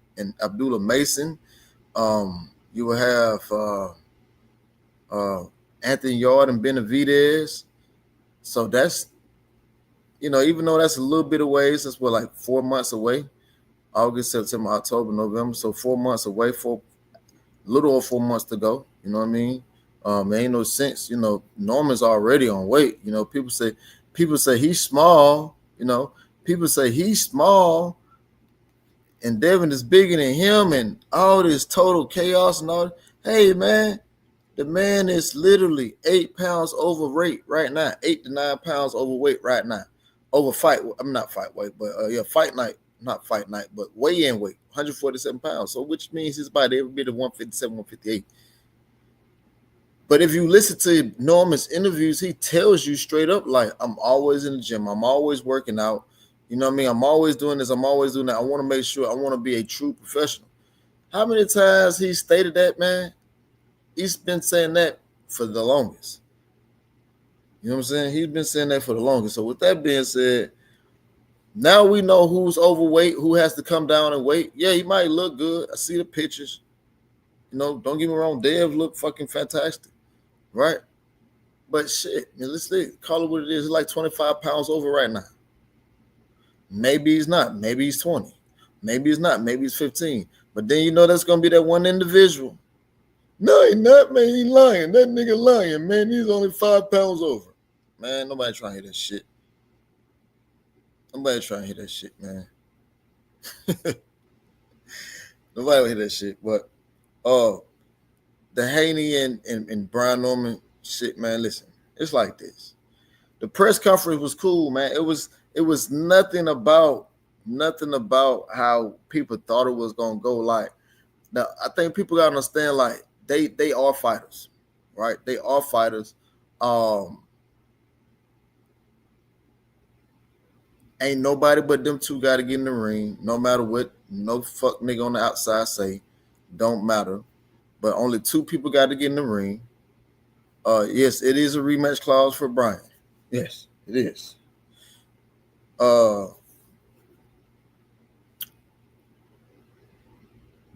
Abdullah Mason. You will have Anthony Yard and Benavidez. So that's, you know, even though that's a little bit of ways, that's what, like 4 months away. August, September, October, November. So 4 months away, a little over 4 months to go. You know what I mean? It ain't no sense. You know, Norman's already on weight. You know, people say he's small. You know, people say he's small, and Devin is bigger than him, and all this total chaos and all. Hey, man, the man is literally 8 pounds overweight right now, 8 to 9 pounds overweight right now. Fight night, not fight night, but weigh-in weight, 147 pounds. So which means his body every bit of 157, 158. But if you listen to Norman's interviews, he tells you straight up, like, I'm always in the gym. I'm always working out. You know what I mean? I'm always doing this. I'm always doing that. I want to make sure I want to be a true professional. How many times he stated that, man? He's been saying that for the longest. You know what I'm saying? He's been saying that for the longest. So with that being said, now we know who's overweight, who has to come down and weight. Yeah, he might look good. I see the pictures. You know, don't get me wrong. Dev look fucking fantastic. Right? But shit, man, let's call it what it is. He's like 25 pounds over right now. Maybe he's not. Maybe he's 20. Maybe he's not. Maybe he's 15. But then you know that's going to be that one individual. No, he's not, man. He's lying. That nigga lying, man. He's only 5 pounds over. Man, nobody trying to hear that shit. Nobody trying to hear that shit, man. Nobody will hear that shit. But the Haney and Brian Norman shit, man. Listen, it's like this. The press conference was cool, man. It was nothing about how people thought it was gonna go. Like, now, I think people gotta understand, like, they are fighters, right? They are fighters. Ain't nobody but them two got to get in the ring, no matter what no fuck nigga on the outside say. Don't matter. But only two people got to get in the ring. Yes, it is a rematch clause for Brian. Yes, it is. But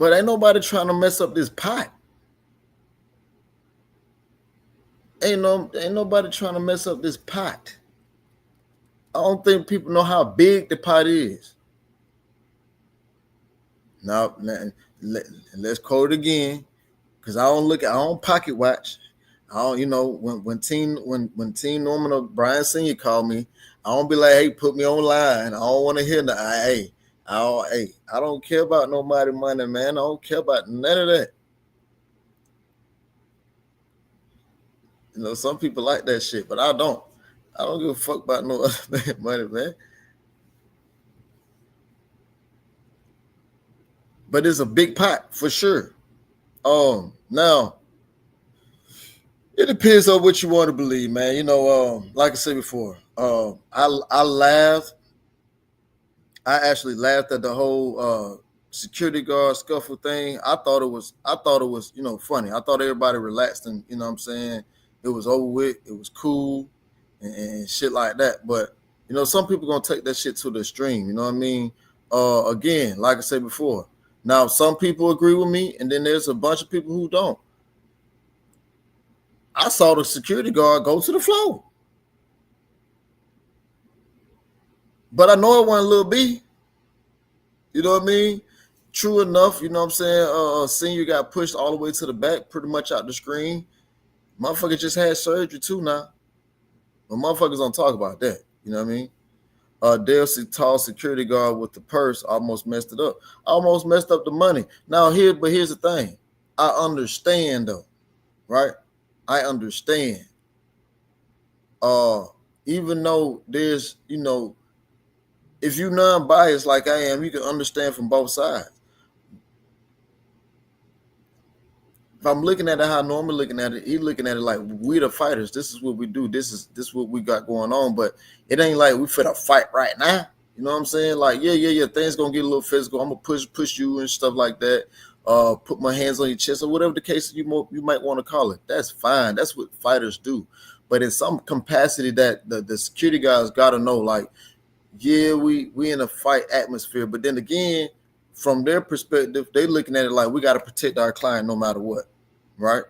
ain't nobody trying to mess up this pot. Ain't nobody trying to mess up this pot. I don't think people know how big the pot is. Now, let's quote it again, because I don't pocket watch. I don't, when Team Norman or Brian Sr. called me, I don't be like, hey, put me on line. I don't want to hear that. I don't care about nobody money, man. I don't care about none of that. Some people like that shit, but I don't. I don't give a fuck about no other money, man. But it's a big pot for sure. Now it depends on what you want to believe, man. Like I said before, I laughed. I actually laughed at the whole security guard scuffle thing. I thought it was, funny. I thought everybody relaxed and, what I'm saying, it was over with. It was cool and shit like that. But, some people gonna take that shit to the extreme. You know what I mean? Again, like I said before, now some people agree with me, and then there's a bunch of people who don't. I saw the security guard go to the floor, but I know it wasn't Lil B. You know what I mean? True enough, you know what I'm saying? Senior got pushed all the way to the back, pretty much out the screen. Motherfucker just had surgery too now. But motherfuckers don't talk about that. You know what I mean? Dale tall security guard with the purse almost messed it up. Almost messed up the money. Now here's the thing. I understand though, right? I understand. Even though there's, if you're non-biased like I am, you can understand from both sides. If I'm looking at it how Norman looking at it, he's looking at it like we the fighters. This is what we do. This is what we got going on. But it ain't like we finna fight right now. You know what I'm saying? Like, yeah. Things gonna get a little physical. I'm gonna push you and stuff like that. Put my hands on your chest or whatever the case you might want to call it. That's fine. That's what fighters do. But in some capacity that the security guys gotta know, like, yeah, we in a fight atmosphere. But then again, from their perspective, they looking at it like we got to protect our client no matter what, right?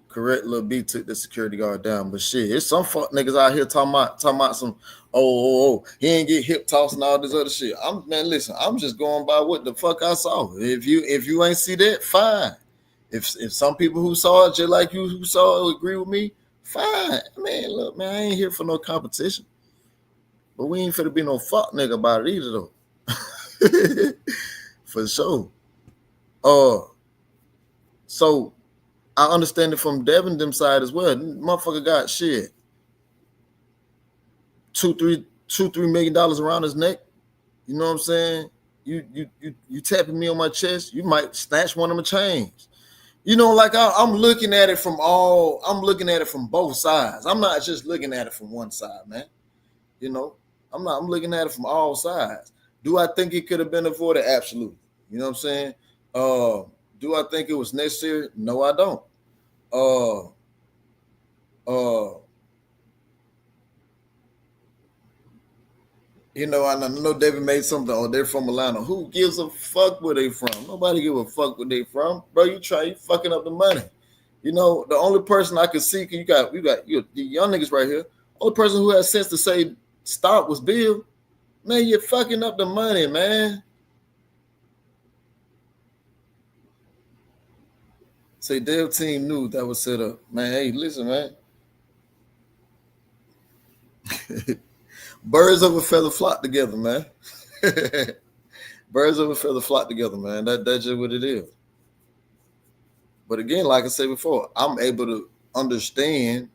Correct, Lil B took the security guard down, but shit, it's some fuck niggas out here talking about some he ain't get hip tossed and all this other shit. Listen, I'm just going by what the fuck I saw. If you ain't see that, fine. If some people who saw it just like you who saw it agree with me, fine. Man, look, man, I ain't here for no competition. But we ain't finna be no fuck nigga about it either, though. For sure. So I understand it from Devin them side as well. Motherfucker got shit. $2-3 million around his neck. You know what I'm saying? You tapping me on my chest, you might snatch one of my chains. Like I'm looking at it from both sides. I'm not just looking at it from one side, man. I'm looking at it from all sides. Do I think it could have been avoided? Absolutely. You know what I'm saying? Do I think it was necessary? No, I don't. I know David made something. Oh, they're from Atlanta. Who gives a fuck where they from? Nobody give a fuck where they from, bro. You fucking up the money. The only person I could see, you got the young niggas right here. Only person who has sense to say stop was Bill. Man, you're fucking up the money, man. Say Dev team knew that was set up. Man, hey, listen, man. Birds of a feather flock together, man. Birds of a feather flock together, man. That's just what it is. But again, like I said before, I'm able to understand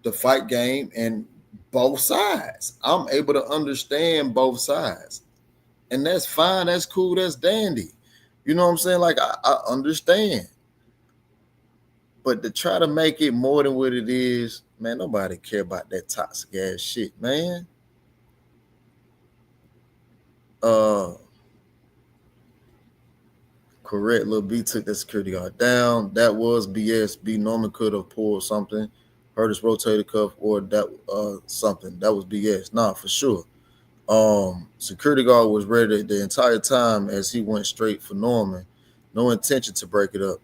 the fight game and both sides. I'm able to understand both sides. And that's fine. That's cool. That's dandy. You know what I'm saying? Like, I understand. But to try to make it more than what it is, man, nobody care about that toxic ass shit, man. Correct. Lil B took that security guard down. That was BS. B Norman could have pulled something, hurt his rotator cuff, or that something. That was BS. Nah, for sure. Security guard was ready the entire time as he went straight for Norman. No intention to break it up.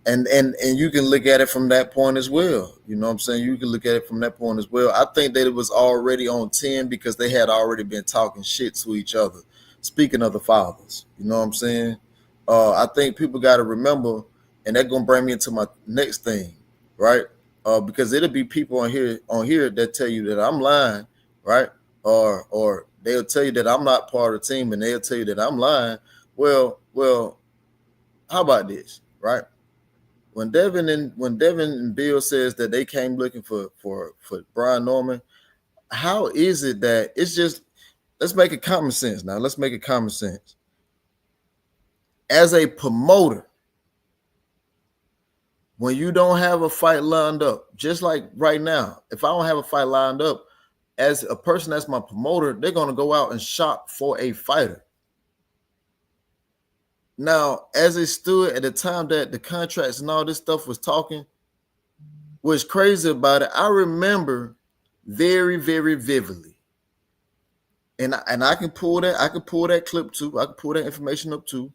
And you can look at it from that point as well. You know what I'm saying? You can look at it from that point as well. I think that it was already on 10 because they had already been talking shit to each other. Speaking of the fathers, you know what I'm saying? I think people got to remember, and that's gonna bring me into my next thing, right? Because it'll be people on here that tell you that I'm lying, right? Or they'll tell you that I'm not part of the team, and they'll tell you that I'm lying. Well, how about this, right? When Devin and Bill says that they came looking for Brian Norman, how is it that it's just, let's make it common sense now. Let's make it common sense. As a promoter, when you don't have a fight lined up, just like right now, if I don't have a fight lined up, as a person that's my promoter, they're going to go out and shop for a fighter. Now, as it stood at the time that the contracts and all this stuff was talking, what's crazy about it, I remember very, very vividly. And I can pull that clip too. I can pull that information up too.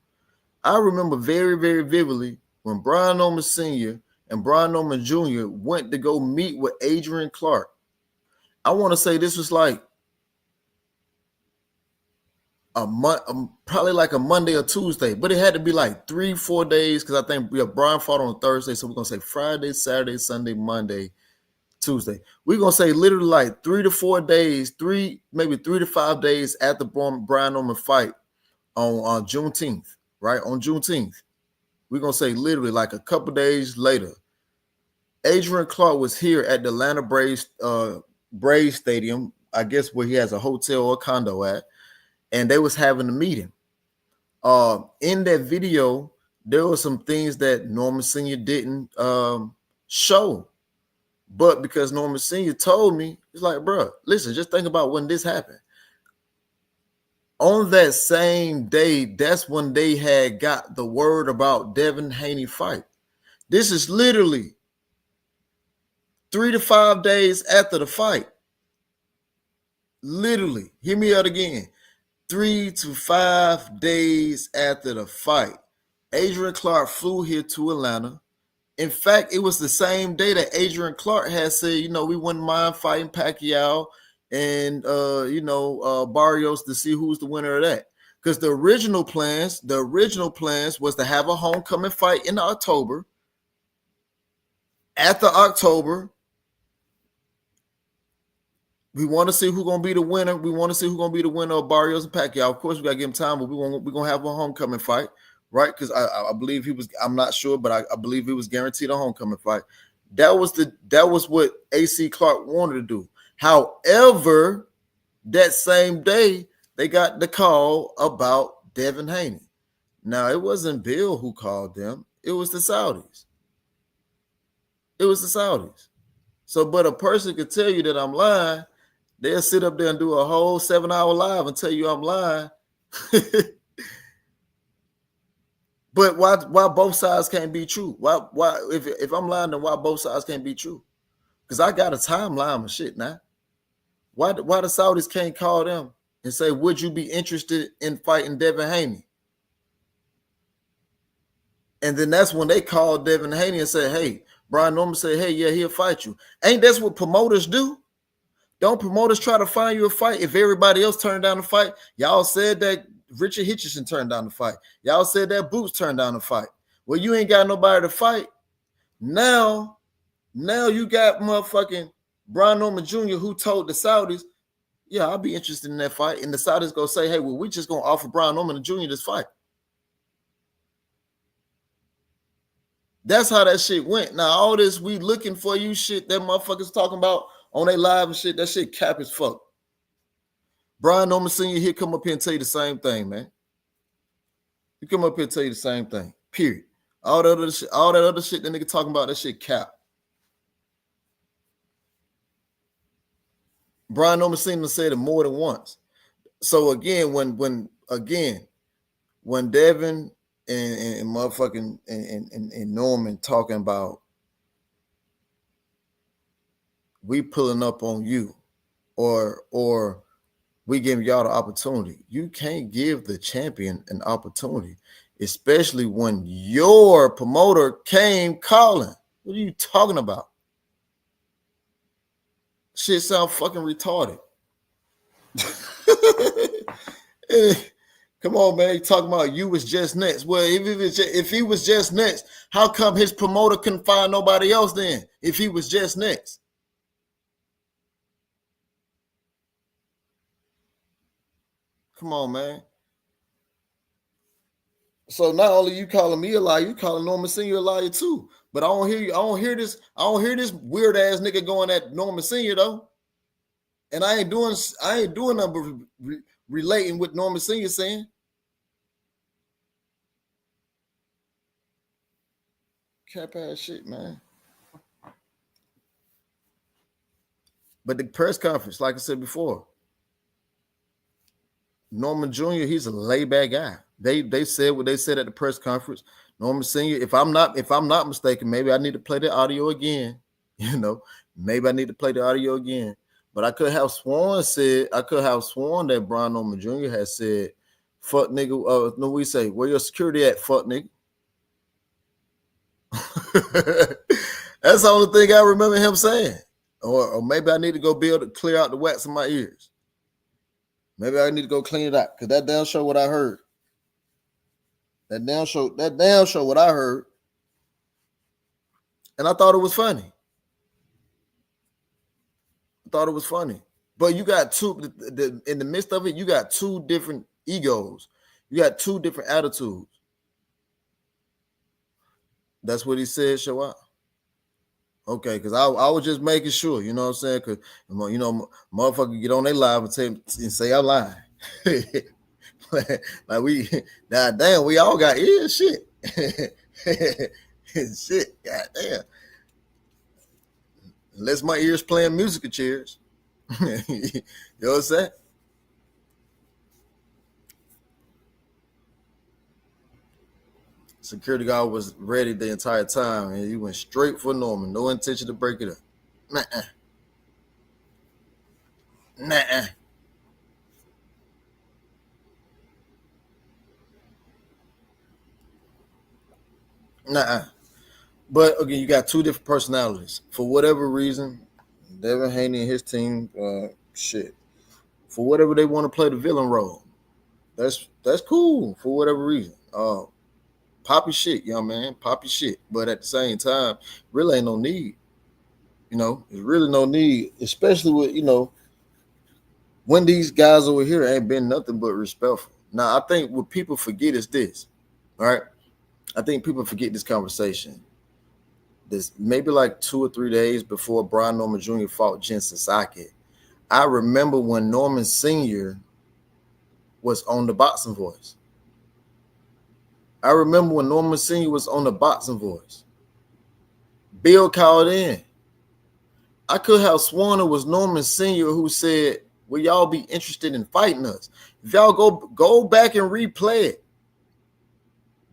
I remember very, very vividly when Brian Norman Sr. and Brian Norman Jr. went to go meet with Adrian Clark. I want to say this was like a month, probably like a Monday or Tuesday, but it had to be like 3-4 days because I think Brian fought on Thursday, so we're gonna say Friday, Saturday, Sunday, Monday, Tuesday. We're gonna say literally like 3 to 4 days, maybe 3 to 5 days after Brian Norman fight on Juneteenth, right? On Juneteenth, we're gonna say literally like a couple days later, Adrian Clark was here at the Atlanta Braves Stadium, I guess where he has a hotel or condo at. And they was having a meeting. In that video, there were some things that Norman Sr. didn't show. But because Norman Sr. told me, it's like, bro, listen, just think about when this happened. On that same day, that's when they had got the word about Devin Haney fight. This is literally 3 to 5 days after the fight. Literally, hear me out again. 3 to 5 days after the fight, Adrian Clark flew here to Atlanta. In fact, it was the same day that Adrian Clark had said, we wouldn't mind fighting Pacquiao and Barrios to see who's the winner of that. Because the original plans was to have a homecoming fight in October. After October, we want to see who's going to be the winner. We want to see who's going to be the winner of Barrios and Pacquiao. Of course, we got to give him time, but we're going to have a homecoming fight, right? Because I believe I'm not sure, but I believe he was guaranteed a homecoming fight. That was what AC Clark wanted to do. However, that same day, they got the call about Devin Haney. Now, it wasn't Bill who called them. It was the Saudis. So, but a person could tell you that I'm lying. They'll sit up there and do a whole 7-hour live and tell you I'm lying. But why both sides can't be true? Why if I'm lying, then why both sides can't be true? Because I got a timeline of shit now. Why the Saudis can't call them and say, would you be interested in fighting Devin Haney? And then that's when they called Devin Haney and said, hey, Brian Norman said, hey, yeah, he'll fight you. Ain't that's what promoters do? Don't promoters try to find you a fight if everybody else turned down the fight? Y'all said that Richard Hitchison turned down the fight. Y'all said that Boots turned down the fight. Well, you ain't got nobody to fight. Now you got motherfucking Brian Norman Jr. who told the Saudis, Yeah, I'll be interested in that fight. And the Saudis gonna say, hey, well, we're just gonna offer Brian Norman Jr. this fight. That's how that shit went. Now, all this we looking for you shit that motherfuckers talking about on their live and shit, that shit cap as fuck. Brian Norman Sr. here come up here and tell you the same thing, man. He come up here and tell you the same thing. Period. All that other shit that nigga talking about, that shit cap. Brian Norman Sr. said it more than once. So again, when Devin and motherfucking and Norman talking about we pulling up on you or we giving y'all the opportunity. You can't give the champion an opportunity, especially when your promoter came calling. What are you talking about? Shit sound fucking retarded. Come on, man. You talking about you was just next. Well, if he was just next, how come his promoter couldn't find nobody else then if he was just next? Come on, man. So not only you calling me a liar, you calling Norman Senior a liar too. But I don't hear you. I don't hear this weird ass nigga going at Norman Senior though. And I ain't doing nothing but relating what Norman Senior saying. Cap ass shit, man. But the press conference, like I said before, Norman Jr., he's a laid back guy. They said what they said at the press conference. Norman Sr., if I'm not mistaken, maybe I need to play the audio again. You know, maybe I need to play the audio again. But I could have sworn that Brian Norman Jr. has said, fuck nigga, no, we say, where your security at, fuck nigga? That's the only thing I remember him saying. Or maybe I need to go clear out the wax in my ears. Maybe I need to go clean it out because that damn show what I heard. That damn show what I heard. And I thought it was funny. But you got in the midst of it, you got two different egos. You got two different attitudes. That's what he said, show up. Okay, because I was just making sure, you know what I'm saying? Because, you know, motherfucker get on their live and say I'm lying. Like we all got ears, shit. Shit, goddamn. Unless my ears playing musical chairs. You know what I'm saying? Security guard was ready the entire time, and he went straight for Norman. No intention to break it up. Nah. But again, you got two different personalities. For whatever reason, Devin Haney and his team, for whatever they want to play the villain role, that's cool. For whatever reason, poppy shit, young man, poppy shit. But at the same time, really ain't no need. You know, there's really no need, especially with when these guys over here ain't been nothing but respectful. Now, I think what people forget is this, all right? I think people forget this conversation. This maybe like 2 or 3 days before Brian Norman Jr. fought Jensen Saki. I remember when Norman Sr. was on the Boxing Voice. I remember when Norman Sr. was on the Boxing Voice. Bill called in. I could have sworn it was Norman Sr. who said, will y'all be interested in fighting us? If y'all go back and replay it.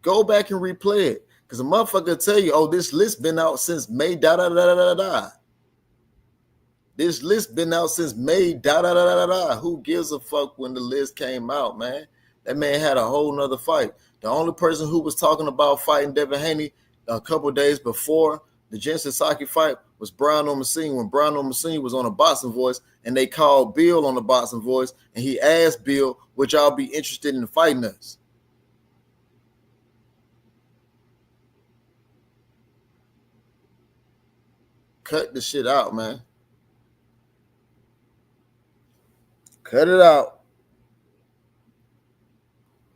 Go back and replay it. Because a motherfucker tell you, oh, this list been out since May, da-da-da-da-da-da. This list been out since May, da-da-da-da-da. Who gives a fuck when the list came out, man? That man had a whole nother fight. The only person who was talking about fighting Devin Haney a couple of days before the Jensen Saki fight was Brian Norman Sr. When Brian Norman Sr. was on a Boxing Voice and they called Bill on the Boxing Voice and he asked Bill, would y'all be interested in fighting us? Cut the shit out, man. Cut it out.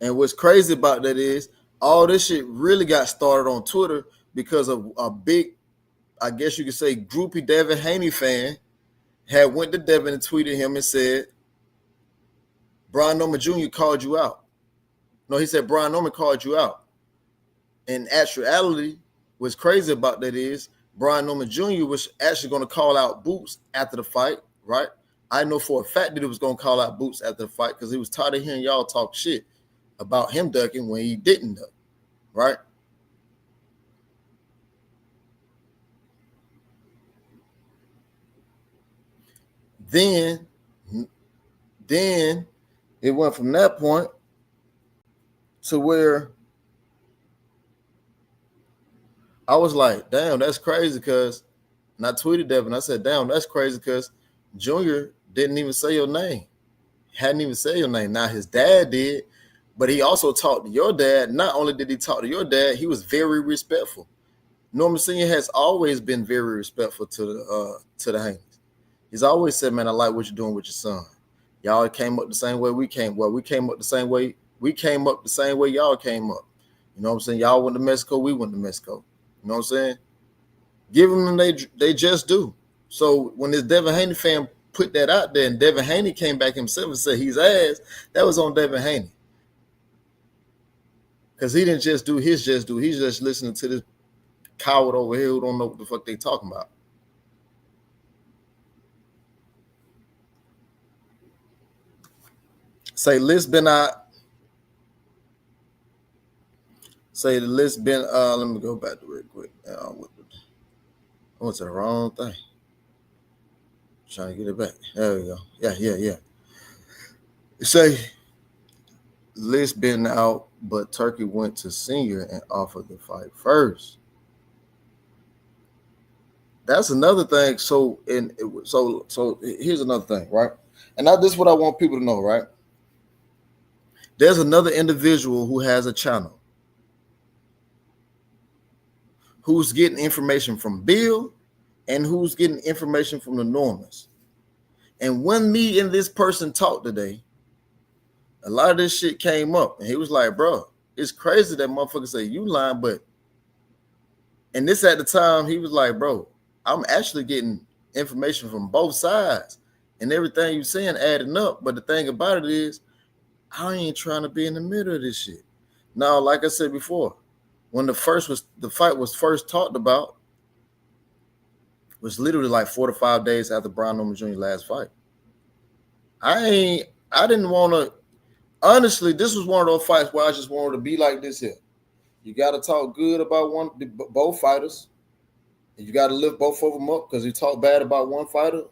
And what's crazy about that is all this shit really got started on Twitter because of a big, I guess you could say, groupie Devin Haney fan had went to Devin and tweeted him and said, Brian Norman Jr. called you out. No, he said Brian Norman called you out. In actuality, what's crazy about that is Brian Norman Jr. was actually going to call out Boots after the fight, right? I know for a fact that he was going to call out Boots after the fight because he was tired of hearing y'all talk shit about him ducking when he didn't duck, right? Then it went from that point to where I was like, damn, that's crazy because, and I tweeted Devin, I said, damn, that's crazy because Junior didn't even say your name. Hadn't even said your name. Now his dad did, but he also talked to your dad. Not only did he talk to your dad, he was very respectful. Norman Sr. has always been very respectful to the Haneys. He's always said, man, I like what you're doing with your son. Y'all came up the same way we came. Well, we came up the same way. We came up the same way y'all came up. You know what I'm saying? Y'all went to Mexico, we went to Mexico. You know what I'm saying? Give them they just do. So when this Devin Haney fan put that out there and Devin Haney came back himself and said he's ass, that was on Devin Haney. Because he didn't just do his just do. He's just listening to this coward over here who don't know what the fuck they talking about. Say list been out. Say the list been let me go back to real quick. I went to the wrong thing. Trying to get it back. There we go. Yeah. Say list been out, but Turkey went to Senior and offered the fight first. That's another thing. So here's another thing, right? And now this is what I want people to know, right? There's another individual who has a channel who's getting information from Bill and who's getting information from the Normans. And when me and this person talked today, a lot of this shit came up. And he was like, bro, it's crazy that motherfucker say you lying, but and this at the time, he was like, bro, I'm actually getting information from both sides. And everything you saying adding up. But the thing about it is, I ain't trying to be in the middle of this shit. Now, like I said before, when the fight was first talked about, was literally like 4 to 5 days after Brian Norman Jr.'s last fight. I didn't want to, honestly, this was one of those fights where I just wanted to be like this here. You got to talk good about both fighters. You got to lift both of them up because you talk bad about one fighter,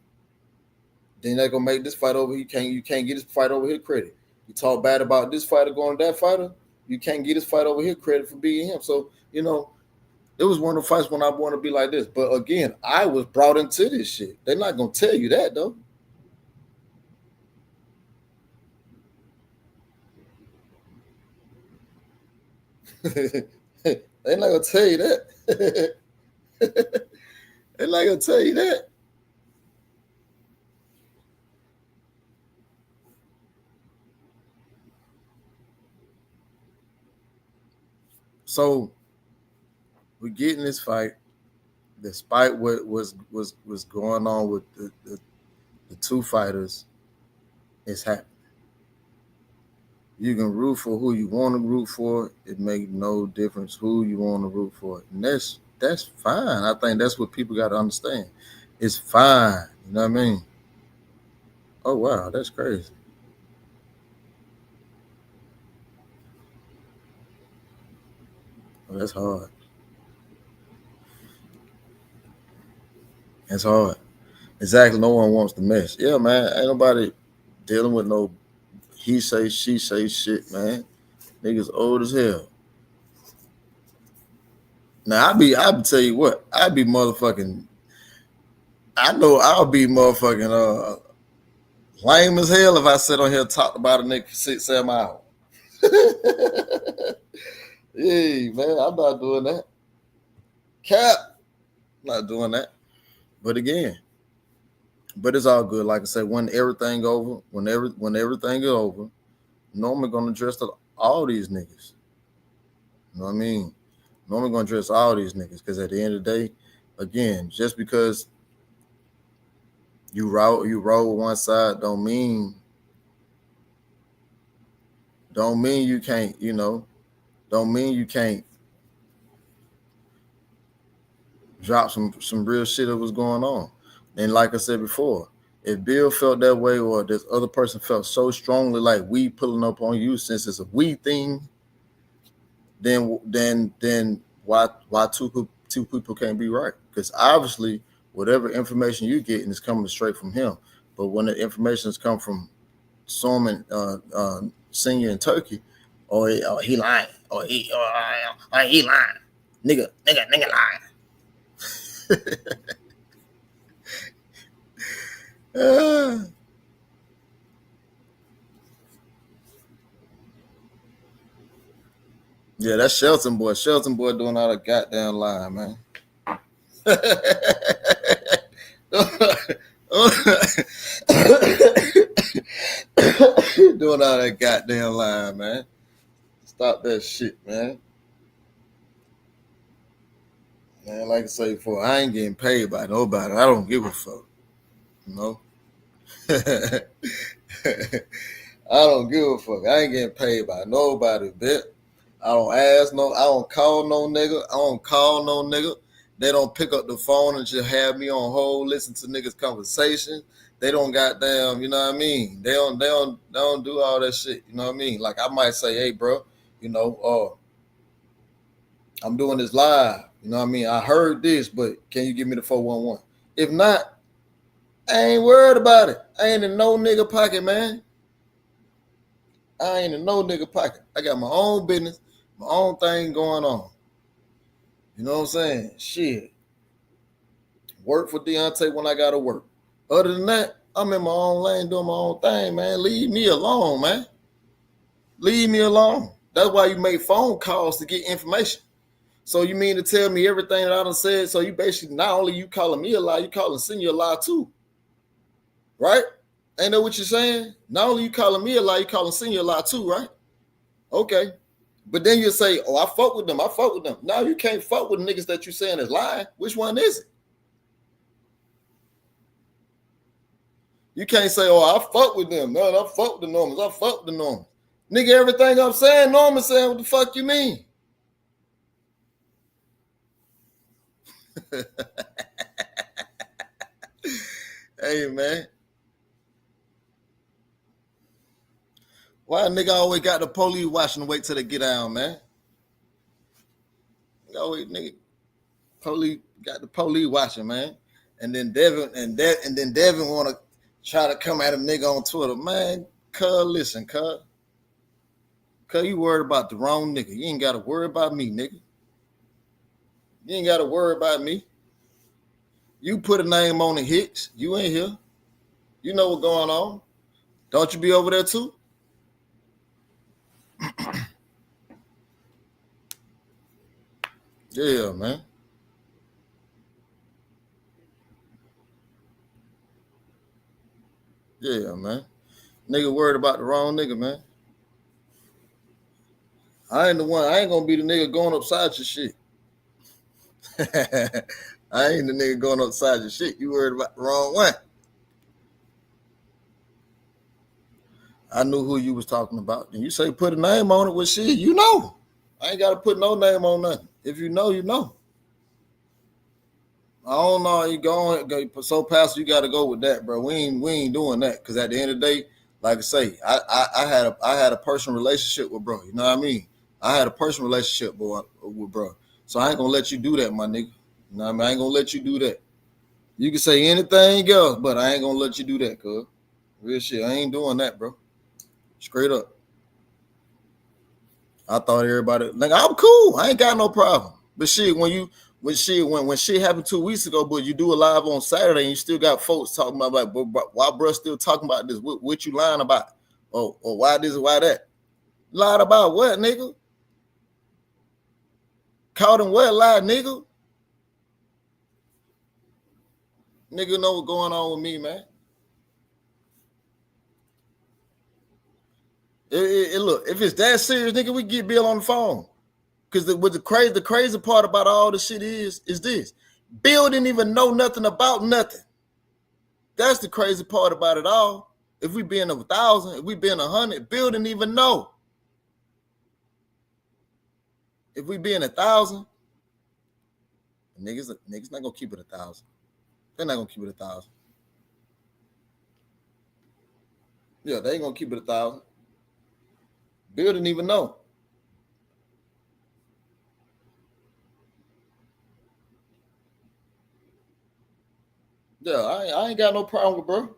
then they're gonna make this fight over. You can't get this fight over here credit. You talk bad about this fighter going to that fighter, you can't get this fight over here credit for beating him. So, you know, it was one of the fights when I want to be like this. But again, I was brought into this shit. They're not going to tell you that, though. They're not going to tell you that. They're not going to tell you that. So we get in this fight, despite what was going on with the two fighters. It's happening. You can root for who you want to root for. It makes no difference who you want to root for, and that's fine. I think that's what people got to understand. It's fine. You know what I mean? Oh wow, that's crazy. Oh, that's hard. It's hard. Exactly. No one wants to mess. Yeah, man. Ain't nobody dealing with no he say, she say shit, man. Niggas old as hell. Now, I'll tell you what, I'd be motherfucking, I know I'll be motherfucking lame as hell if I sit on here and talk about a nigga for 6-7 hours. Hey, man, I'm not doing that. Cap, I'm not doing that. But again, But it's all good. Like I said, when everything over, when everything is over, Norman gonna address all these niggas. You know what I mean? Norman gonna address all these niggas because at the end of the day, again, just because you roll with one side don't mean you can't, don't mean you can't drop some real shit that was going on. And like I said before, if Bill felt that way or this other person felt so strongly like we pulling up on you since it's a we thing, then why two people can't be right? Because obviously whatever information you getting is coming straight from him. But when the information has come from Storm Senior in Turkey, or he lying, or he lying, nigga lying. Yeah, that's Shelton boy. Shelton boy doing all the goddamn line, man. Doing all that goddamn line, man. Stop that shit, man. Man, like I say before, I ain't getting paid by nobody. I don't give a fuck. You know? I don't give a fuck. I ain't getting paid by nobody, bitch. I don't call no nigga. They don't pick up the phone and just have me on hold, listen to niggas' conversation. They don't goddamn, you know what I mean? They don't do all that shit, you know what I mean? Like I might say, hey bro, I'm doing this live, you know what I mean? I heard this, but can you give me the 411? If not, I ain't worried about it. I ain't in no nigga pocket, man. I ain't in no nigga pocket. I got my own business, my own thing going on. You know what I'm saying? Shit. Work for Deontay when I gotta work. Other than that, I'm in my own lane doing my own thing, man. Leave me alone, man. Leave me alone. That's why you make phone calls to get information. So you mean to tell me everything that I done said? So you basically, not only you calling me a lie, you calling Senior a lie too. Right? Ain't that what you're saying? Not only you calling me a lie, you calling Senior a lie too, right? Okay. But then you say, oh, I fuck with them. Now you can't fuck with niggas that you saying is lying. Which one is it? You can't say, oh, I fuck with them. No, I fuck with the Normans. Nigga, everything I'm saying, Norman saying, what the fuck you mean? Hey, man. Why a nigga always got the police watching and wait till they get down, man? Police got the police watching, man. And then Devin want to try to come at a nigga on Twitter. Man, listen, you worried about the wrong nigga. You ain't got to worry about me, nigga. You ain't got to worry about me. You put a name on the Hicks. You ain't here. You know what's going on. Don't you be over there too? Yeah, man. Yeah, man. Nigga worried about the wrong nigga, man. I ain't the one. I ain't gonna be the nigga going upside your shit. I ain't the nigga going upside your shit. You worried about the wrong one. I knew who you was talking about. And you say put a name on it with shit, you know. I ain't got to put no name on nothing. If you know, you know. I don't know. You going so Pastor, you got to go with that, bro. We ain't doing that because at the end of the day, like I say, I had a personal relationship with bro. You know what I mean? I had a personal relationship with bro. So I ain't gonna let you do that, my nigga. You know what I mean? I ain't gonna let you do that. You can say anything else, but I ain't gonna let you do that, cuz. Real shit. I ain't doing that, bro. Straight up. I thought everybody like I'm cool. I ain't got no problem. But shit, when shit happened 2 weeks ago, but you do a live on Saturday and you still got folks talking about like, why bro still talking about this? What you lying about? Or why this or why that? Lied about what, nigga? Caught him what, lie, nigga? Nigga know what's going on with me, man. Look, if it's that serious, nigga, we get Bill on the phone. Because the crazy part about all the shit is this. Bill didn't even know nothing about nothing. That's the crazy part about it all. If we been 1,000, if we been 100, Bill didn't even know. If we been 1,000, niggas not gonna keep it 1,000. They're not gonna keep it 1,000. Yeah, they ain't gonna keep it 1,000. Bill didn't even know. Yeah, I ain't got no problem with bro.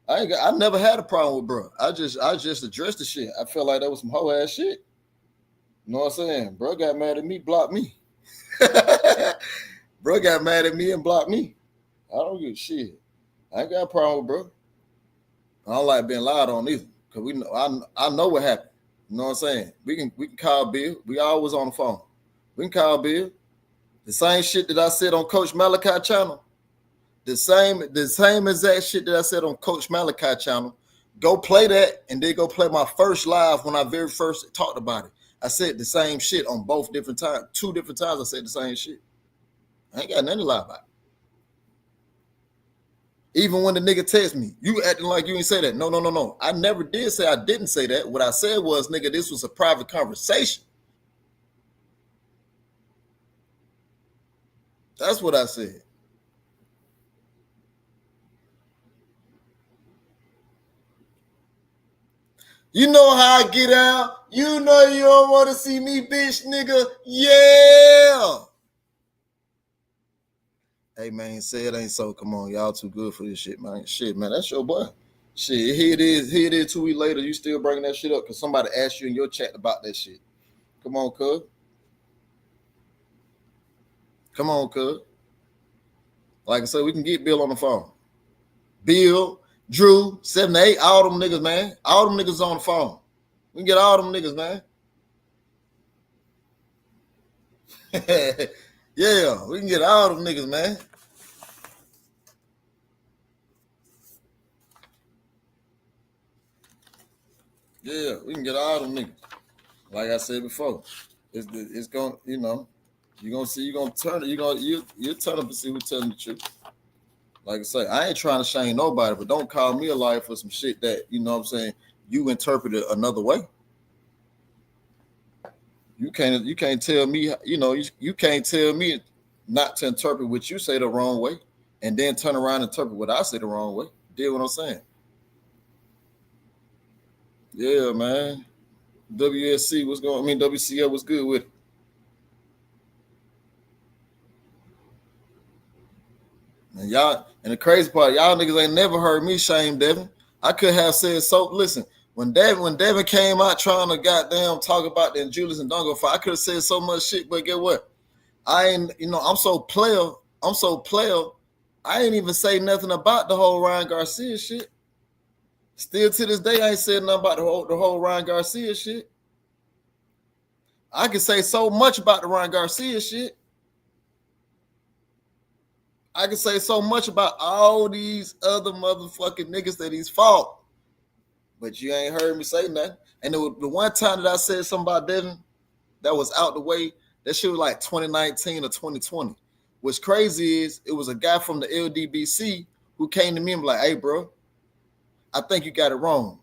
I never had a problem with bro. I just addressed the shit. I felt like that was some hoe ass shit. You know what I'm saying? Bro got mad at me, blocked me. Bro got mad at me and blocked me. I don't give a shit. I ain't got a problem with bro. I don't like being lied on either. Cause we know I know what happened. You know what I'm saying? We can call Bill. We always on the phone. We can call Bill. The same shit that I said on Coach Malachi channel. The same exact shit that I said on Coach Malachi channel. Go play that and then go play my first live when I very first talked about it. I said the same shit on both different times. 2 different times I said the same shit. I ain't got nothing to lie about. Even when the nigga text me, you acting like you ain't say that. No. I never did say I didn't say that. What I said was, nigga, this was a private conversation. That's what I said. You know how I get out. You know you don't want to see me, bitch, nigga. Yeah. Hey, man, say it ain't so. Come on, y'all too good for this shit, man. Shit, man, that's your boy. Shit, here it is 2 weeks later. You still bringing that shit up because somebody asked you in your chat about that shit. Come on, cuz. Come on, cuz. Like I said, we can get Bill on the phone. Bill, Drew, 7 to 8, all them niggas, man. All them niggas on the phone. We can get all them niggas, man. Yeah, we can get all them niggas, man. Yeah, we can get all them niggas. Like I said before, it's going, you know, you're gonna see, you're gonna turn it, you'll turn up and see who's telling the truth. Like I say, I ain't trying to shame nobody, but don't call me a liar for some shit that, you know what I'm saying, you interpret it another way. You can't tell me, you know, you can't tell me not to interpret what you say the wrong way and then turn around and interpret what I say the wrong way. Deal what I'm saying? Yeah, man. WSC was going, I mean, WCL was good with it. And y'all, and the crazy part, y'all niggas ain't never heard me shame Devin. I could have said so. Listen, when Devin came out trying to goddamn talk about the Julius and Dongo fight, I could have said so much shit, but get what? I ain't, you know, I'm so player. I ain't even say nothing about the whole Ryan Garcia shit. Still to this day, I ain't said nothing about the whole Ryan Garcia shit. I can say so much about the Ryan Garcia shit. I can say so much about all these other motherfucking niggas that he's fought. But you ain't heard me say nothing. And the one time that I said something about Devin that was out the way, that shit was like 2019 or 2020. What's crazy is it was a guy from the LDBC who came to me and was like, hey, bro, I think you got it wrong.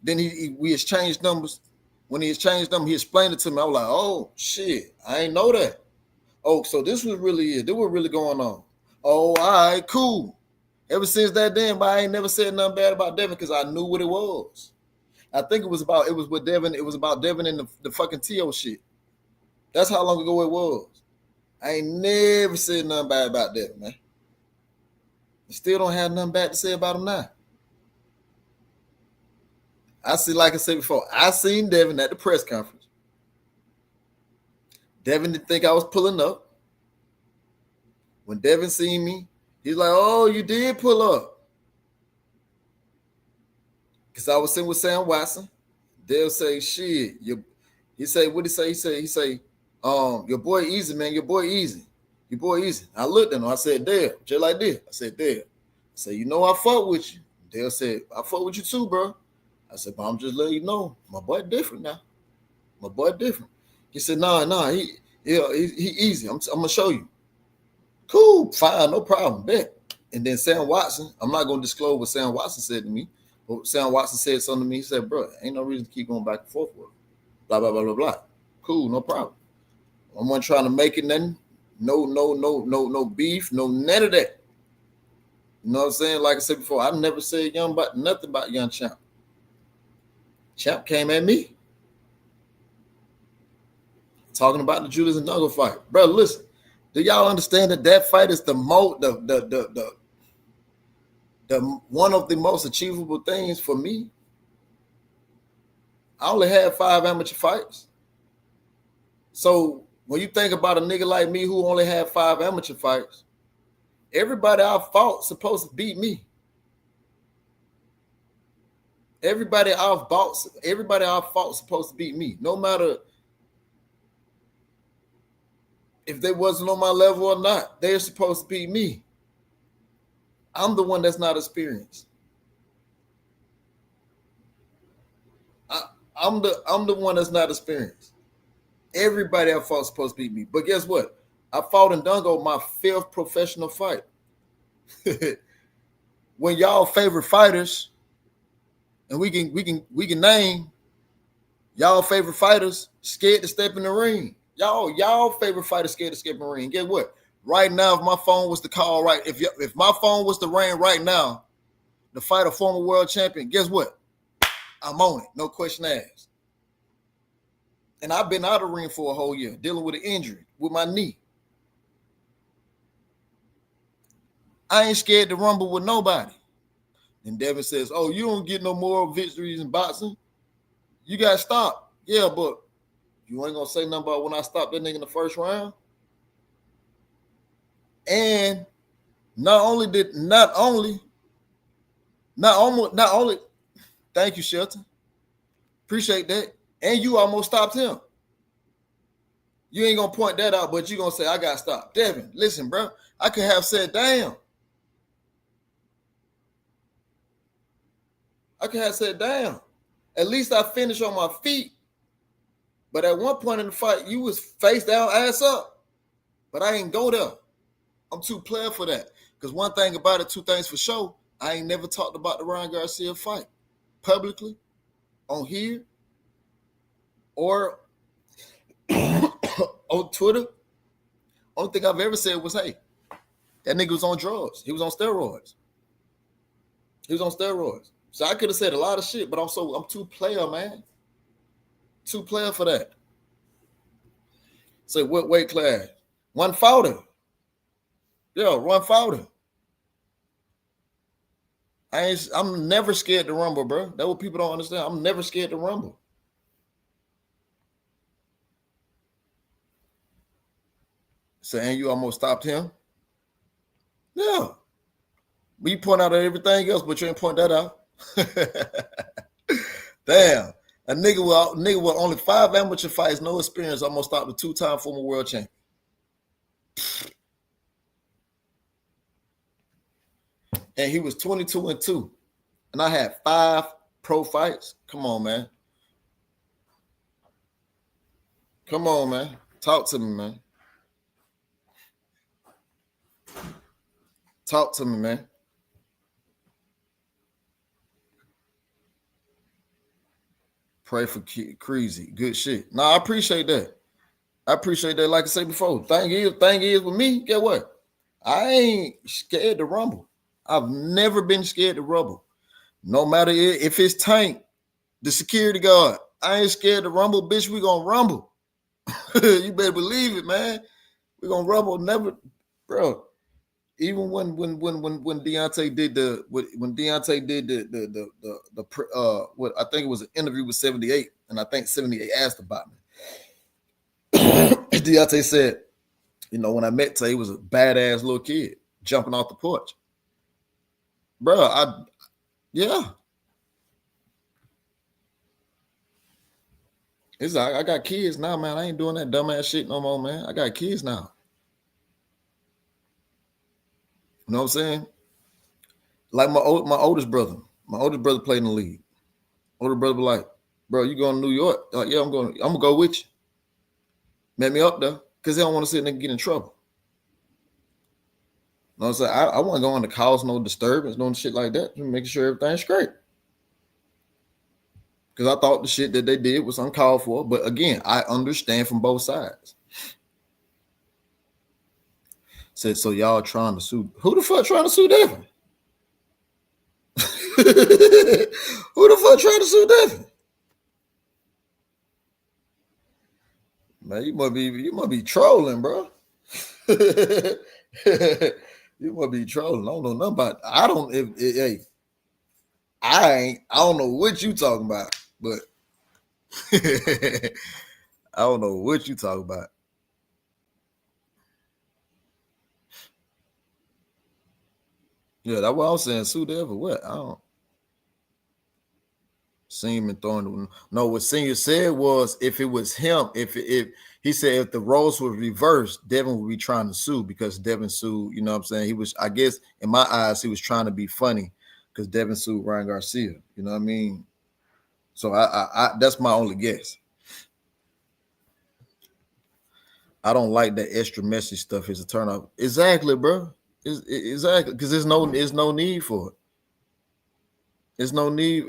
Then we exchanged numbers. When he exchanged them, he explained it to me. I was like, oh, shit, I ain't know that. Oh, so this was really it. This was really going on. Oh, all right, cool. Ever since that then, but I ain't never said nothing bad about Devin because I knew what it was. I think it was with Devin. It was about Devin and the fucking T.O. shit. That's how long ago it was. I ain't never said nothing bad about Devin, man. I still don't have nothing bad to say about him now. Like I said before, I seen Devin at the press conference. Devin didn't think I was pulling up. When Devin seen me, he's like, oh, you did pull up. Because I was sitting with Sam Watson. They'll say, shit. He say, what he say? He say, your boy easy, man. Your boy easy. Your boy easy. I looked at him. I said, damn. Just like this. I said, damn. I said, you know I fuck with you. They'll say, I fuck with you too, bro. I said, but I'm just letting you know, my boy different now. My boy different. He said, nah, he easy. I'm gonna show you. Cool, fine, no problem, bet. And then Sam Watson, I'm not gonna disclose what Sam Watson said to me, but Sam Watson said something to me. He said, bro, ain't no reason to keep going back and forth with him. Blah, blah, blah, blah, blah. Cool, no problem. I'm not trying to make it nothing. No beef, no none of that. You know what I'm saying? Like I said before, I never said nothing about Young Champ. Champ came at me. Talking about the Julius and Nugget fight. Bro, listen. Do y'all understand that fight is the one of the most achievable things for me? I only had 5 amateur fights. So when you think about a nigga like me who only had 5 amateur fights, everybody I fought supposed to beat me. Everybody I fought supposed to beat me. No matter if they wasn't on my level or not, they're supposed to beat me. I'm the one that's not experienced. I'm the one that's not experienced. Everybody I fought supposed to beat me. But guess what? I fought in Dungo my 5th professional fight. When y'all favorite fighters, and we can name y'all favorite fighters scared to step in the ring. Y'all favorite fighters scared to step in the ring. Guess what? Right now, if my phone was to call right, if my phone was to ring right now, to fight a former world champion, guess what? I'm on it. No question asked. And I've been out of the ring for a whole year, dealing with an injury with my knee. I ain't scared to rumble with nobody. And Devin says, oh, you don't get no more victories in boxing. You got stopped. Yeah, but you ain't going to say nothing about when I stopped that nigga in the first round? And not only, thank you, Shelton. Appreciate that. And you almost stopped him. You ain't going to point that out, but you going to say, I got stopped. Devin, listen, bro. I could have said, damn. At least I finished on my feet. But at one point in the fight, you was face down, ass up. But I ain't go there. I'm too player for that. Because one thing about it, 2 things for sure, I ain't never talked about the Ryan Garcia fight publicly, on here, or on Twitter. Only thing I've ever said was, hey, that nigga was on drugs. He was on steroids. So I could have said a lot of shit, but I'm too player, man. Too player for that. Say, what weight class? 140. Yeah, 140. I'm never scared to rumble, bro. That's what people don't understand. I'm never scared to rumble. Saying you almost stopped him? Yeah. We point out everything else, but you ain't point that out. Damn. A nigga with only 5 amateur fights, no experience, almost stopped a 2-time former world champion. And he was 22-2. And I had 5 pro fights. Come on, man. Talk to me, man. Pray for Creasy. Good shit. No, I appreciate that. Like I said before. Thing is with me, get what? I ain't scared to rumble. I've never been scared to rumble. No matter if it's Tank, the security guard. I ain't scared to rumble, bitch. We gonna rumble. You better believe it, man. We gonna rumble. Never, bro. Even when Deontay did the what I think it was an interview with 78, and I think 78 asked about me. Deontay said, when I met Tay, he was a badass little kid jumping off the porch. Bro, yeah. It's like I got kids now, man. I ain't doing that dumbass shit no more, man. I got kids now. You know what I'm saying? Like my oldest brother. My oldest brother played in the league. Older brother be like, bro, you going to New York? Like, yeah, I'm gonna go with you. Met me up there. Cause they don't want to sit there and get in trouble. You know what I'm saying? I wasn't going to cause no disturbance, no shit like that. Just making sure everything's straight. Because I thought the shit that they did was uncalled for. But again, I understand from both sides. Said, so y'all trying to sue. Who the fuck trying to sue Devin? Who the fuck trying to sue Devin? Man, you must be trolling, bro. You must be trolling. I don't know nothing about. I don't. Hey, I don't know what you talking about, but I don't know what you talking about. Yeah, that's what I'm saying. Sue Devin. What? I don't. Senior throwing. No, what Senior said was if it was him, if he said if the roles were reversed, Devin would be trying to sue because Devin sued. You know what I'm saying? He was, I guess, in my eyes, he was trying to be funny because Devin sued Ryan Garcia. You know what I mean? So I that's my only guess. I don't like that extra messy stuff as a turn off. Exactly, bro. Exactly because there's no need for it. It's no need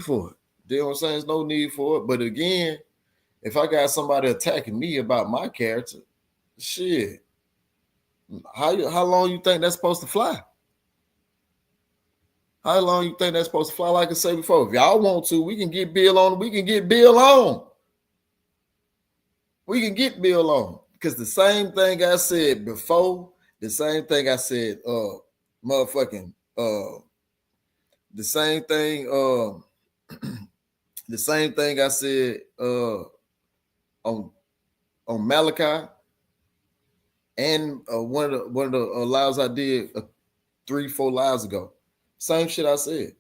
for it. You know what I'm saying? There's no need for it. But again, if I got somebody attacking me about my character, shit, how long you think that's supposed to fly? How long you think that's supposed to fly? Like I said before, if y'all want to, we can get Bill on. We can get Bill on. We can get Bill on. Because the same thing I said before, the same thing I said, motherfucking, the same thing, the same thing I said on Malachi and one of the lives I did 3-4 lives ago. Same shit I said.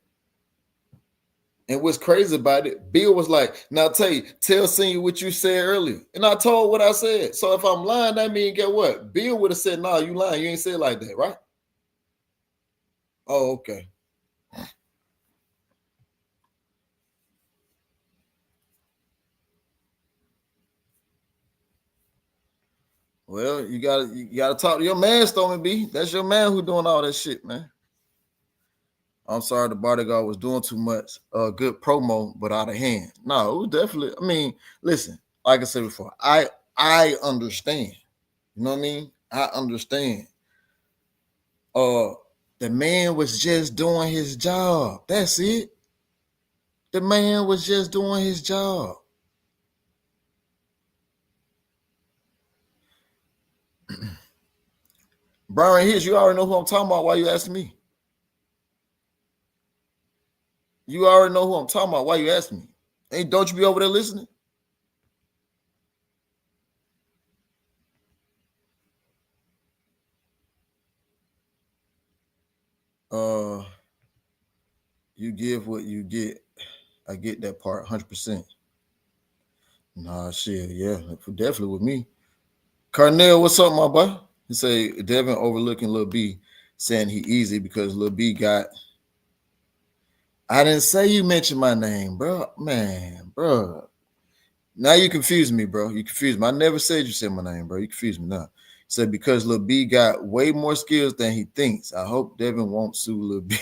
And what's crazy about it, Bill was like, now tell Senior what you said earlier. And I told what I said. So if I'm lying, that means get what? Bill would have said, nah, you lying. You ain't said like that, right? Oh, okay. Well, you gotta talk to your man, Stormy B. That's your man who doing all that shit, man. I'm sorry the bodyguard was doing too much good promo, but out of hand. No, it was definitely. I mean, listen, like I said before, I understand. You know what I mean? I understand. The man was just doing his job. That's it. The man was just doing his job. Brian Hitch, you already know who I'm talking about. Why you asking me? You already know who I'm talking about. Why you asking me? Ain't don't you be over there listening? You give what you get. I get that part 100%. Nah, shit, yeah, definitely with me. Carnell, what's up, my boy? He say Devin overlooking Lil B, saying he easy because Lil B got. I didn't say you mentioned my name, bro. Man, bro. Now you confuse me, bro. You confused me. I never said you said my name, bro. You confused me now. Said because Lil B got way more skills than he thinks. I hope Devin won't sue Lil B.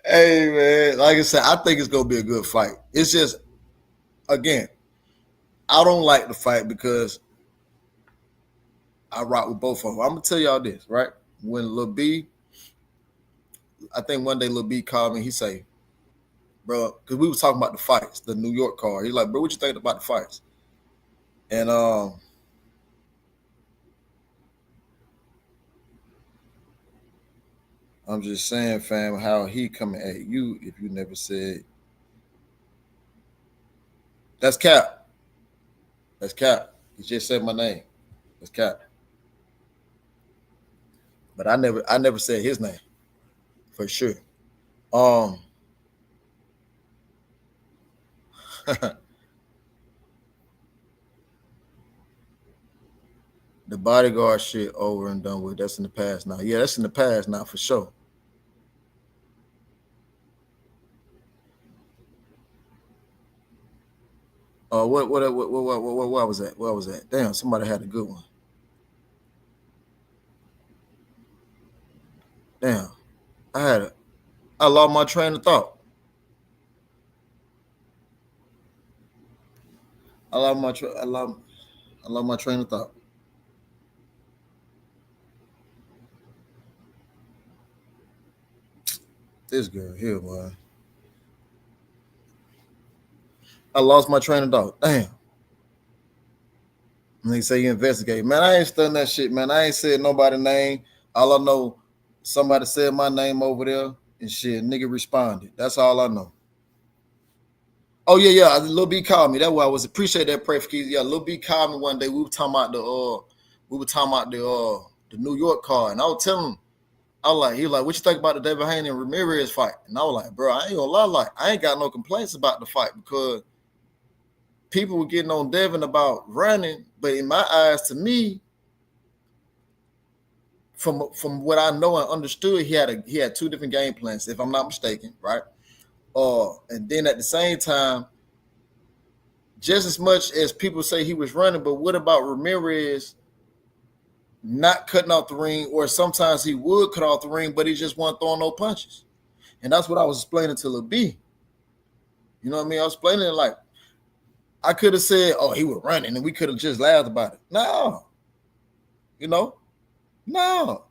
Hey man, like I said, I think it's gonna be a good fight. It's just, again, I don't like the fight because I rock with both of them. I'm gonna tell y'all this, right? When Lil B, I think one day Lil B called me, he say, bro, because we was talking about the fights, the New York card. He's like, bro, what you think about the fights? And I'm just saying, fam, how he coming at you if you never said that's Cap. That's Cap. He just said my name. That's Cap. But I never said his name for sure. The Bodyguard shit over and done with. That's in the past now. Yeah, that's in the past now for sure. What was that? What was that? Damn, somebody had a good one. Damn, I lost my train of thought. I lost my train of thought. This girl here, boy. I lost my train of thought. Damn. And they say you investigate. Man, I ain't studying that shit, man. I ain't said nobody's name. All I know, somebody said my name over there and shit. Nigga responded. That's all I know. Oh yeah. Lil B called me. That's why I was appreciate that prayer for keys. Yeah, Lil B called me one day. We were talking about the New York car, and I was telling him, he was like, what you think about the David Haney and Ramirez fight? And I was like, bro, I ain't gonna lie, like, I ain't got no complaints about the fight because people were getting on Devin about running, but in my eyes, to me, from what I know and understood, he had two different game plans, if I'm not mistaken, right? And then at the same time, just as much as people say he was running, but what about Ramirez not cutting off the ring, or sometimes he would cut off the ring, but he just wasn't throwing no punches? And that's what I was explaining to Lil B. You know what I mean? I was explaining it like, I could have said, oh, he was running, and we could have just laughed about it. No. You know? No.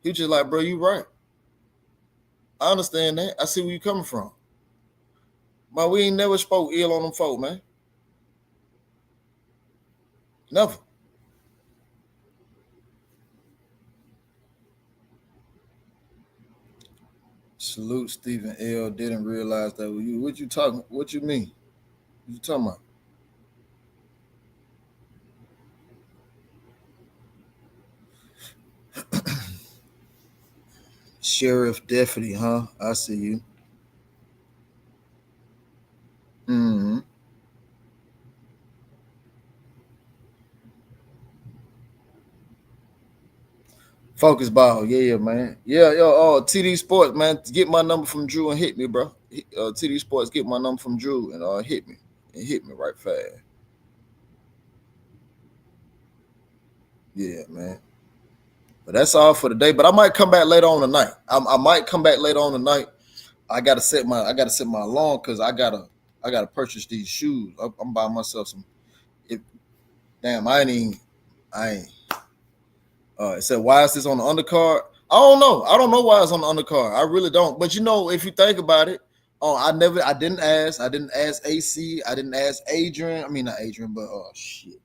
He just like, bro, you right. I understand that. I see where you coming from. But we ain't never spoke ill on them folk, man. Never. Salute Stephen L. Didn't realize that. What you talking? What you mean? What you talking about? Sheriff Deputy, huh? I see you. Mm-hmm. Focus ball, yeah, man. Yeah, yo, TD Sports, man. Get my number from Drew and hit me, bro. TD Sports, get my number from Drew and hit me. And hit me right fast. Yeah, man. But that's all for today. But I might come back later on tonight. I might come back later on tonight. I gotta set my alarm because I gotta purchase these shoes. I'm buying myself some. Damn, I ain't. It said, why is this on the undercard? I don't know. I don't know why it's on the undercard. I really don't. But you know, if you think about it, I didn't ask. I didn't ask AC. I didn't ask Adrian. I mean, not Adrian, but shit.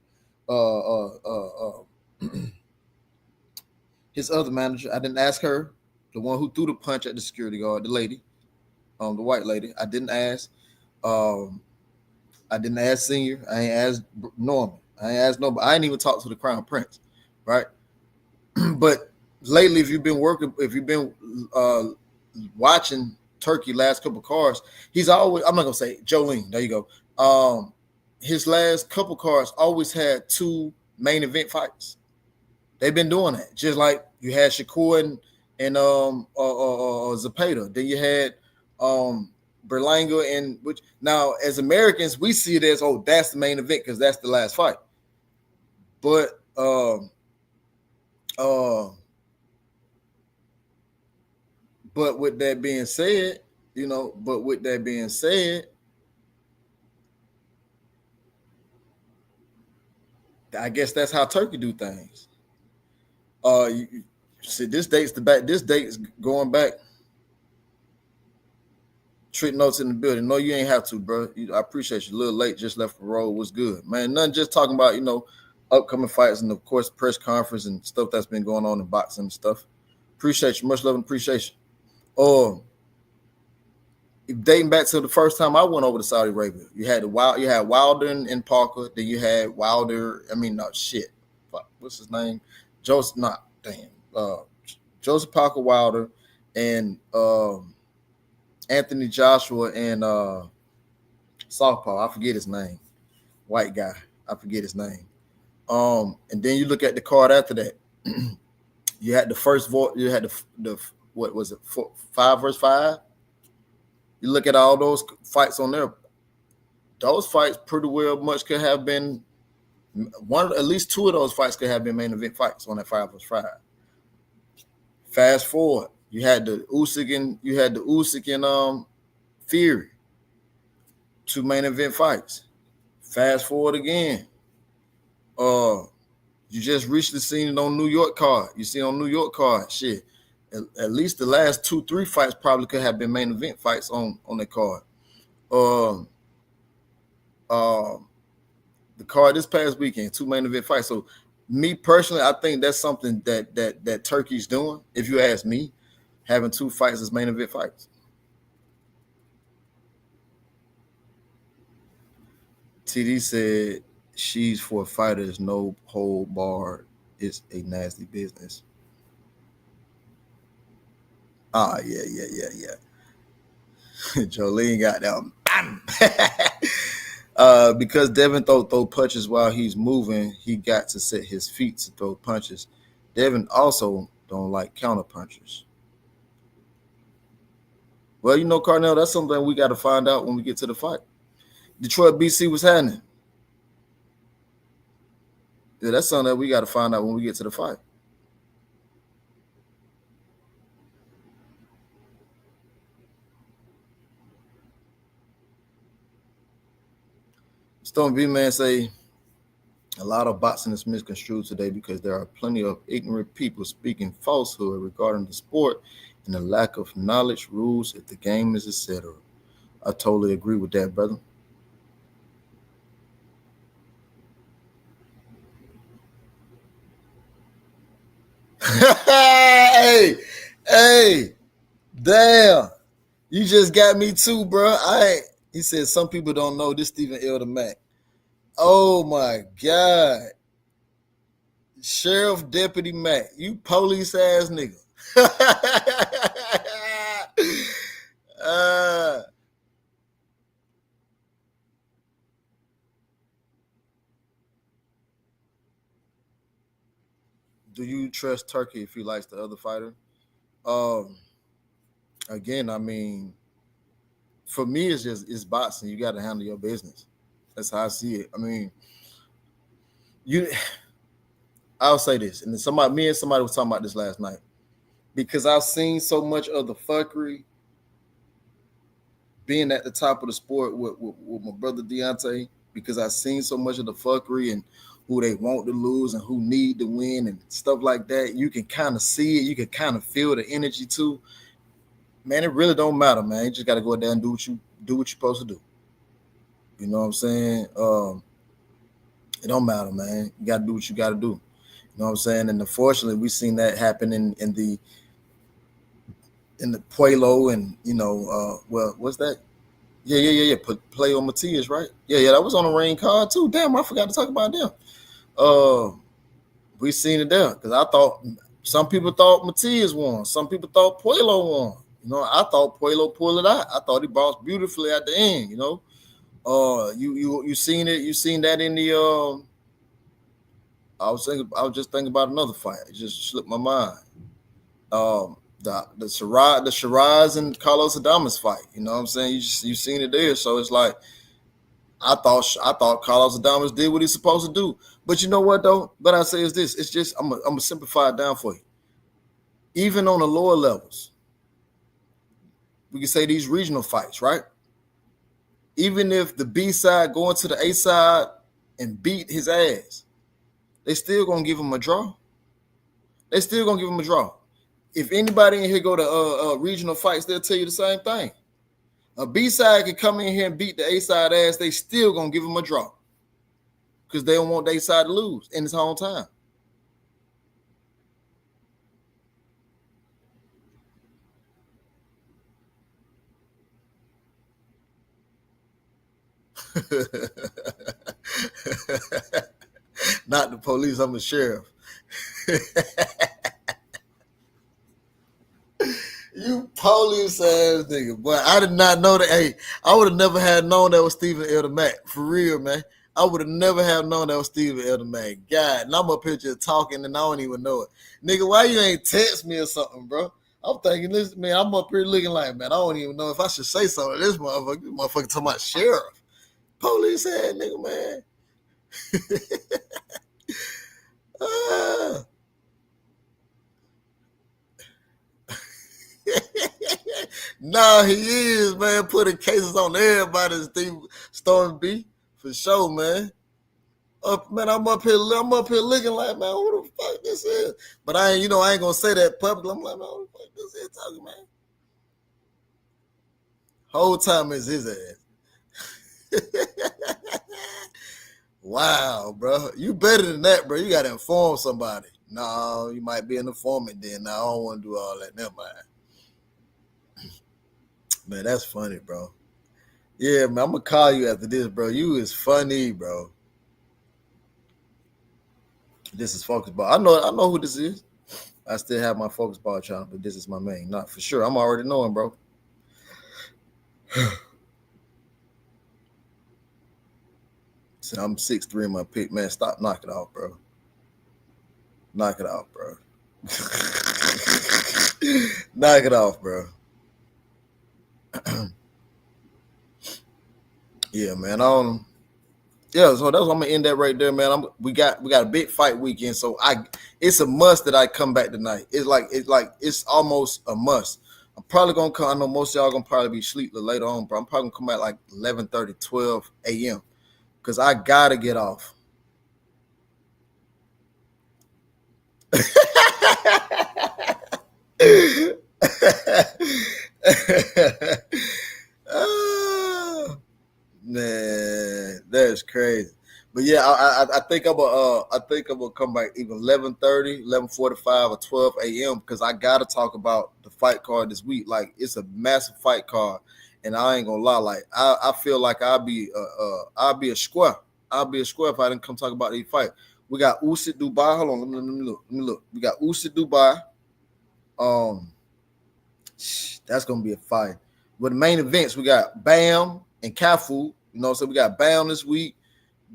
His other manager. I didn't ask her. The one who threw the punch at the security guard, the lady, the white lady. I didn't ask. I didn't ask Senior. I ain't asked Norman. I ain't asked nobody. I ain't even talked to the Crown Prince, right? But lately, if you've been watching Turkey last couple cards, he's always, I'm not gonna say Jolene, there you go. His last couple cards always had two main event fights. They've been doing that, just like you had Shakur and Zepeda. Then you had Berlanga, and which now as Americans we see it as, oh, that's the main event because that's the last fight. But but with that being said, I guess that's how Turkey do things. You see, this date's going back. Trick notes in the building. No, you ain't have to, bro. I appreciate you. A little late, just left the road. Was good, man. Nothing. Just talking about upcoming fights and of course press conference and stuff that's been going on in boxing and stuff. Appreciate you. Much love and appreciation. Dating back to the first time I went over to Saudi Arabia, you had Wilder and Parker. Then you had Wilder. I mean, no shit. What's his name? Joseph Parker Wilder and Anthony Joshua and Southpaw. I forget his name. White guy. I forget his name. And then you look at the card after that. You had the first vote. You had the what was it? 5 versus 5. You look at all those fights on there. Those fights pretty well much could have been at least 2 of those fights could have been main event fights on that 5 versus 5. Fast forward, you had the Usyk and Fury, 2 main event fights. Fast forward again. You just recently seen it on New York card. You see on New York card, shit. At least the last 2-3 fights probably could have been main event fights on that card. The card this past weekend, 2 main event fights. So me personally, I think that's something that Turkey's doing, if you ask me, having 2 fights as main event fights. TD said she's for fighters, no hold barred. It's a nasty business. Yeah. Jolene got them. Because Devin throw punches while he's moving, he got to set his feet to throw punches. Devin also don't like counter punchers. Well, Carnell, that's something we got to find out when we get to the fight. Detroit, BC was happening. Yeah, that's something that we got to find out when we get to the fight. Stone B Man say a lot of boxing is misconstrued today because there are plenty of ignorant people speaking falsehood regarding the sport and the lack of knowledge, rules, if the game is, etc. I totally agree with that, brother. hey, damn. You just got me too, bro. He said some people don't know this Stephen Elder Mack. Oh my God. Sheriff Deputy Mack, you police ass nigga. Do you trust Turkey if he likes the other fighter? Again, I mean, for me, it's boxing. You got to handle your business. That's how I see it. I mean, I'll say this, and me and somebody was talking about this last night, because I've seen so much of the fuckery being at the top of the sport with my brother Deontay, because I've seen so much of the fuckery and who they want to lose and who need to win and stuff like that. You can kind of see it. You can kind of feel the energy too. Man, it really don't matter, man. You just got to go out there and do what you're supposed to do. You know what I'm saying? It don't matter, man. You got to do what you got to do. You know what I'm saying? And unfortunately, we've seen that happen in the Puello and, what's that? Yeah. Play on Matias, right? Yeah, that was on the rain card too. Damn, I forgot to talk about them. We seen it there because I thought some people thought Matias won. Some people thought Puello won. I thought Puello pulled it out. I thought he boxed beautifully at the end. You seen it. You seen that in the. I was just thinking about another fight. It just slipped my mind. The Shiraz and Carlos Adames fight. You know what I'm saying? You seen it there. So it's like I thought Carlos Adames did what he's supposed to do. But you know what though? But I say is this. It's just I'm gonna simplify it down for you. Even on the lower levels, we can say these regional fights, right? Even if the B side going to the A side and beat his ass, they still gonna give him a draw. If anybody in here go to regional fights, they'll tell you the same thing. A B side can come in here and beat the A side ass, they still gonna give him a draw because they don't want the A side to lose in his own time. Not the police, I'm a sheriff. You police ass nigga. Boy, I did not know that. Hey, I would have never had known that was Stephen Elder Mack. For real, man. I would have never have known that was Steven Elder, man. God, and I'm up here just talking and I don't even know it. Nigga, why you ain't text me or something, bro? I'm thinking this, man, I'm up here looking like, man, I don't even know if I should say something to this motherfucker. This motherfucker talking about sheriff. Police ass nigga, man. Nah, he is, man, putting cases on everybody, Steve Storm B, for sure, man. Man, I'm up here looking like, man, who the fuck this is? But I ain't gonna say that publicly. I'm like, man, who the fuck this is talking, man? Whole time is his ass. Wow, bro. You better than that, bro. You gotta inform somebody. No, you might be an informant then. No, I don't want to do all that. Never mind. Man, that's funny, bro. Yeah, man, I'm gonna call you after this, bro. You is funny, bro. This is Focus Ball. I know who this is. I still have my Focus Ball channel, but this is my main. Not for sure. I'm already knowing, bro. So I'm 6'3" in my pick, man. Stop knocking it off, bro. Knock it off, bro. Knock it off, bro. Yeah, man. Yeah, so that's what I'm gonna end that right there, man. We got a big fight weekend, so it's a must that I come back tonight. It's almost a must. I'm probably gonna come. I know most of y'all gonna probably be asleep later on, but I'm probably gonna come back like 11:30, 12 a.m. because I gotta get off. Man, that's crazy. But yeah, I think I'm gonna come back even 11:30, 11:45, or 12 a.m. because I gotta talk about the fight card this week. Like it's a massive fight card, and I ain't gonna lie. Like I feel like I'll be a square. I'll be a square if I didn't come talk about these fight. We got Usyk Dubai. Hold on, let me look. We got Usyk Dubai. That's gonna be a fight. But the main events, we got Bam and Cafu. You know, so we got Bam this week.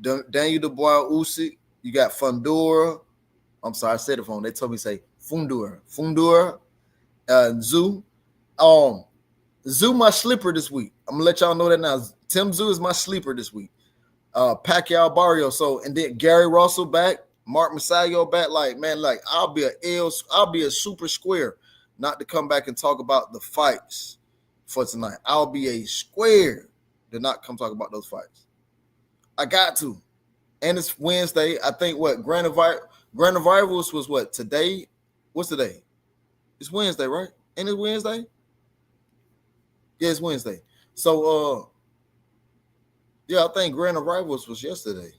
Daniel Dubois, Usyk. You got Fundora. I'm sorry, I said it wrong. They told me to say Fundora. Zoo. Zoo my sleeper this week. I'm gonna let y'all know that now. Tim Zoo is my sleeper this week. Pacquiao Barrio. So and then Gary Russell back, Mark Masayo back. Like, man, like I'll be a super square not to come back and talk about the fights for tonight. I'll be a square to not come talk about those fights. I got to. And it's Wednesday. I think what Grand Rivals was what today? What's today? It's Wednesday, right? Ain't it Wednesday? Yeah, it's Wednesday. So yeah, I think Grand Rivals was yesterday.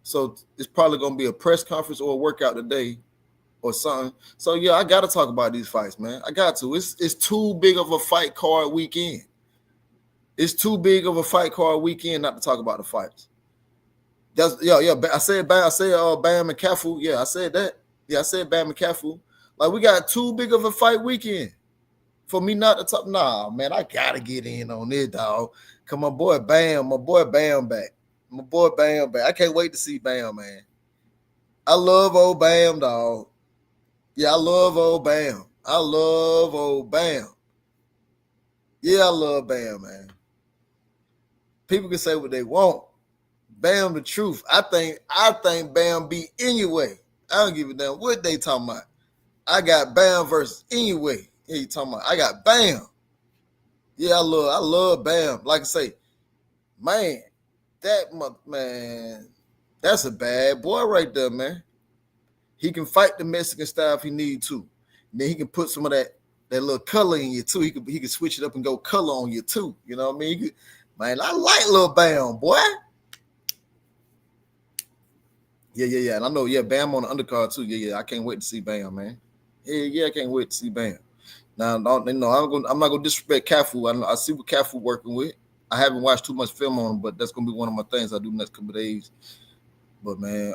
So it's probably gonna be a press conference or a workout today or something. So yeah, I gotta talk about these fights, man. I got to. It's too big of a fight card weekend. It's too big of a fight card weekend not to talk about the fights. That's yeah. I said Bam and Cafu. Yeah, I said that. Yeah, I said Bam and Cafu. Like we got too big of a fight weekend for me not to talk. Nah, man, I gotta get in on this, dog. Cause my boy Bam back. My boy Bam back. I can't wait to see Bam, man. I love old Bam, dog. Yeah, I love old Bam. Yeah, I love Bam, man. People can say what they want. Bam the truth. I think Bam beat anyway. I don't give a damn what they talking about. I got Bam versus anyway. Yeah, you talking about? I got Bam. Yeah, I love Bam. Like I say, man, that's a bad boy right there, man. He can fight the Mexican style if he need to. And then he can put some of that little color in you too. He can switch it up and go color on you too. You know what I mean? Man, I like little Bam, boy. Yeah. And I know, Bam on the undercard too. Yeah. I can't wait to see Bam, man. Yeah, I can't wait to see Bam. Now, I'm not gonna disrespect Cafu. I see what Cafu working with. I haven't watched too much film on him, but that's gonna be one of my things I do next couple of days. But man,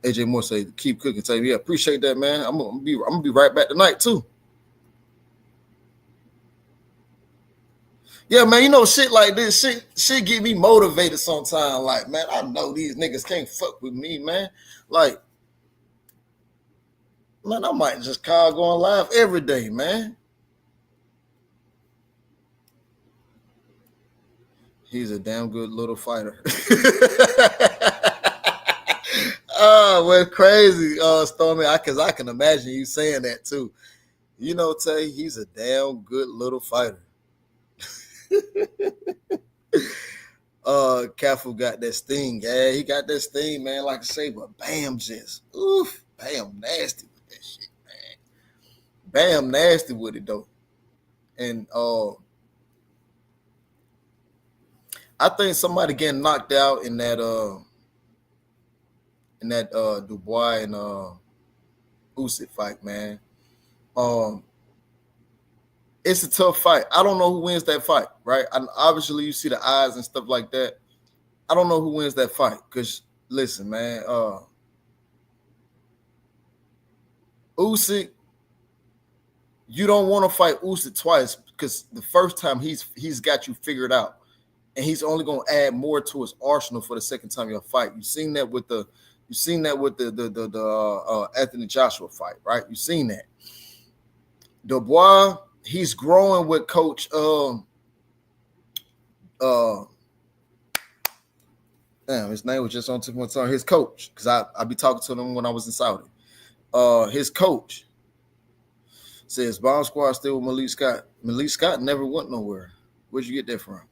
AJ Moore say keep cooking. Say, yeah, appreciate that, man. I'm gonna be right back tonight too. Yeah, man, you know, shit like this, shit get me motivated sometimes. Like, man, I know these niggas can't fuck with me, man. Like, man, I might just call going live every day, man. He's a damn good little fighter. Oh, well, crazy, Stormy, because I can imagine you saying that too. You know, Tay, he's a damn good little fighter. Cafu got that sting. Yeah, he got that sting, man. Like I say, but Bam just, oof, Bam nasty with that shit, man. Bam nasty with it though. And I think somebody getting knocked out in that Dubois and Usyk fight, man. It's a tough fight. I don't know who wins that fight, right? Obviously, you see the eyes and stuff like that. I don't know who wins that fight because, listen, man, Usyk, you don't want to fight Usyk twice because the first time he's got you figured out, and he's only going to add more to his arsenal for the second time you'll fight. You've seen that with the Anthony Joshua fight, right? You've seen that. Dubois, he's growing with Coach his name was just on tip of my tongue. His coach, because I be talking to him when I was in Saudi. His coach says Bomb Squad still with Malik Scott. Malik Scott never went nowhere. Where'd you get that from?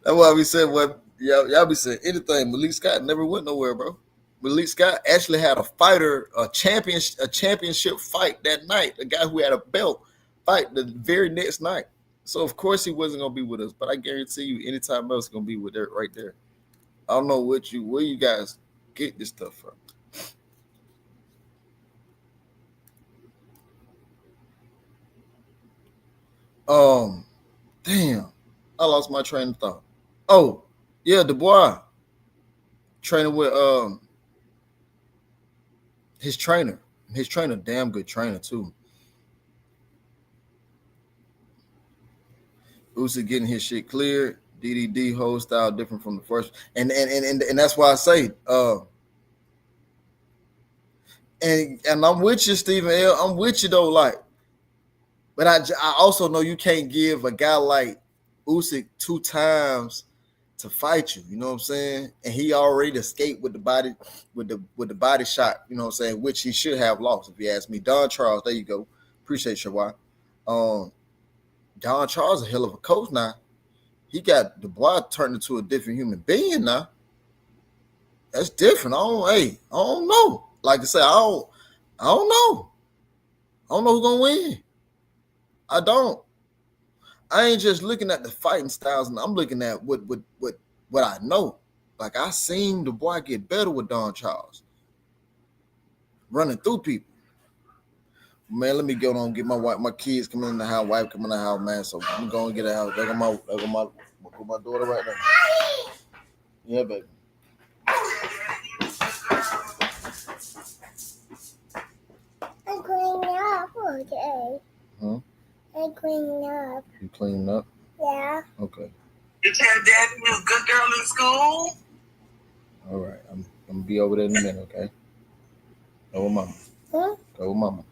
That's why we said what y'all be saying anything. Malik Scott never went nowhere, bro. Malik Scott actually had a championship fight that night. A guy who had a belt fight the very next night. So of course he wasn't gonna be with us, but I guarantee you, anytime else gonna be with there right there. I don't know where you guys get this stuff from. Damn, I lost my train of thought. Oh, yeah, Dubois training with his trainer. His trainer, damn good trainer too. Usyk getting his shit cleared. DDD whole style different from the first, and that's why I say, and I'm with you, Stephen L. I'm with you though, like, but I also know you can't give a guy like Usyk 2 times to fight you. You know what I'm saying? And he already escaped with the body shot. You know what I'm saying? Which he should have lost, if you ask me. Don Charles, there you go. Appreciate you, why. Don Charles, a hell of a coach now. He got Dubois turned into a different human being now. That's different. I don't know. Like I said, I don't know. I don't know who's gonna win. I don't. I ain't just looking at the fighting styles, and I'm looking at what I know. Like, I seen Dubois get better with Don Charles, running through people. Man, let me go on and get my wife. My kids coming in the house, wife coming in the house, man. So I'm going to get a house. There go my daughter right there. Yeah, baby. I'm cleaning up, okay. Huh? I'm cleaning up. You cleaning up? Yeah. Okay. You tell Daddy you a good girl in school? All right. I'm going to be over there in a minute, okay? Go with mama. Huh? Go with mama.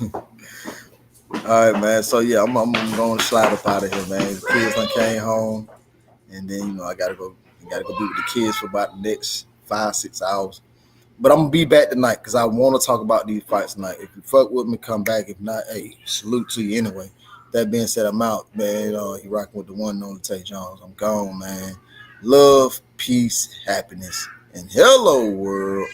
All right, man. So yeah, I'm going to slide up out of here, man. The kids done came home, and then I gotta go be with the kids for about the next 5-6 hours. But I'm gonna be back tonight because I want to talk about these fights tonight. If you fuck with me, come back. If not, hey, salute to you anyway. That being said, I'm out, man. You rocking with the one and only Tay Jones. I'm gone, man. Love, peace, happiness, and hello, world.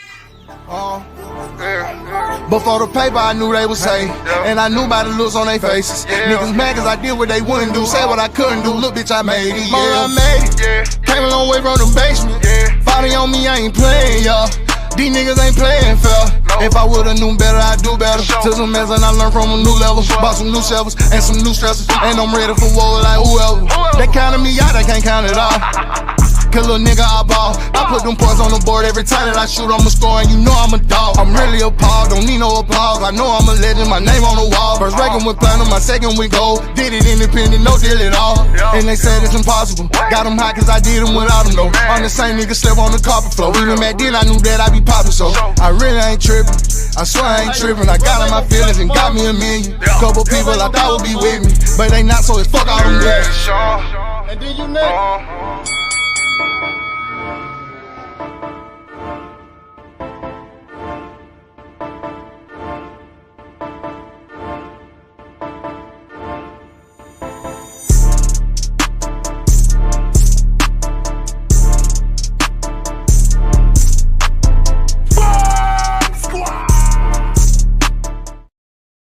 Before the paper, I knew they would say, and I knew by the looks on their faces. Niggas mad cause I did what they wouldn't do, say what I couldn't do. Look, bitch, I made it. I made it. Came a long way from the basement. Body on me, I ain't playing, y'all. These niggas ain't playing fair. If I would've known better, I'd do better. Took some mess and I learned from a new level. Bought some new shovels and some new stressors, and I'm ready for war like whoever. They counted me out, I can't count it all. Kill a nigga, I ball. I put them points on the board every time that I shoot, I'ma score, and you know I'm a dog. I'm really appalled, don't need no applause. I know I'm a legend, my name on the wall. First record with platinum, my second with gold. Did it independent, no deal at all. And they said it's impossible. Got them hot cause I did them without them though. I'm the same nigga slept on the carpet floor. Even back then I knew that I'd be poppin', so I really ain't trippin'. I swear I ain't trippin'. I got in my feelings and got me a million. Couple people I thought would be with me, but they not, so it's fuck all them niggas. And then you next.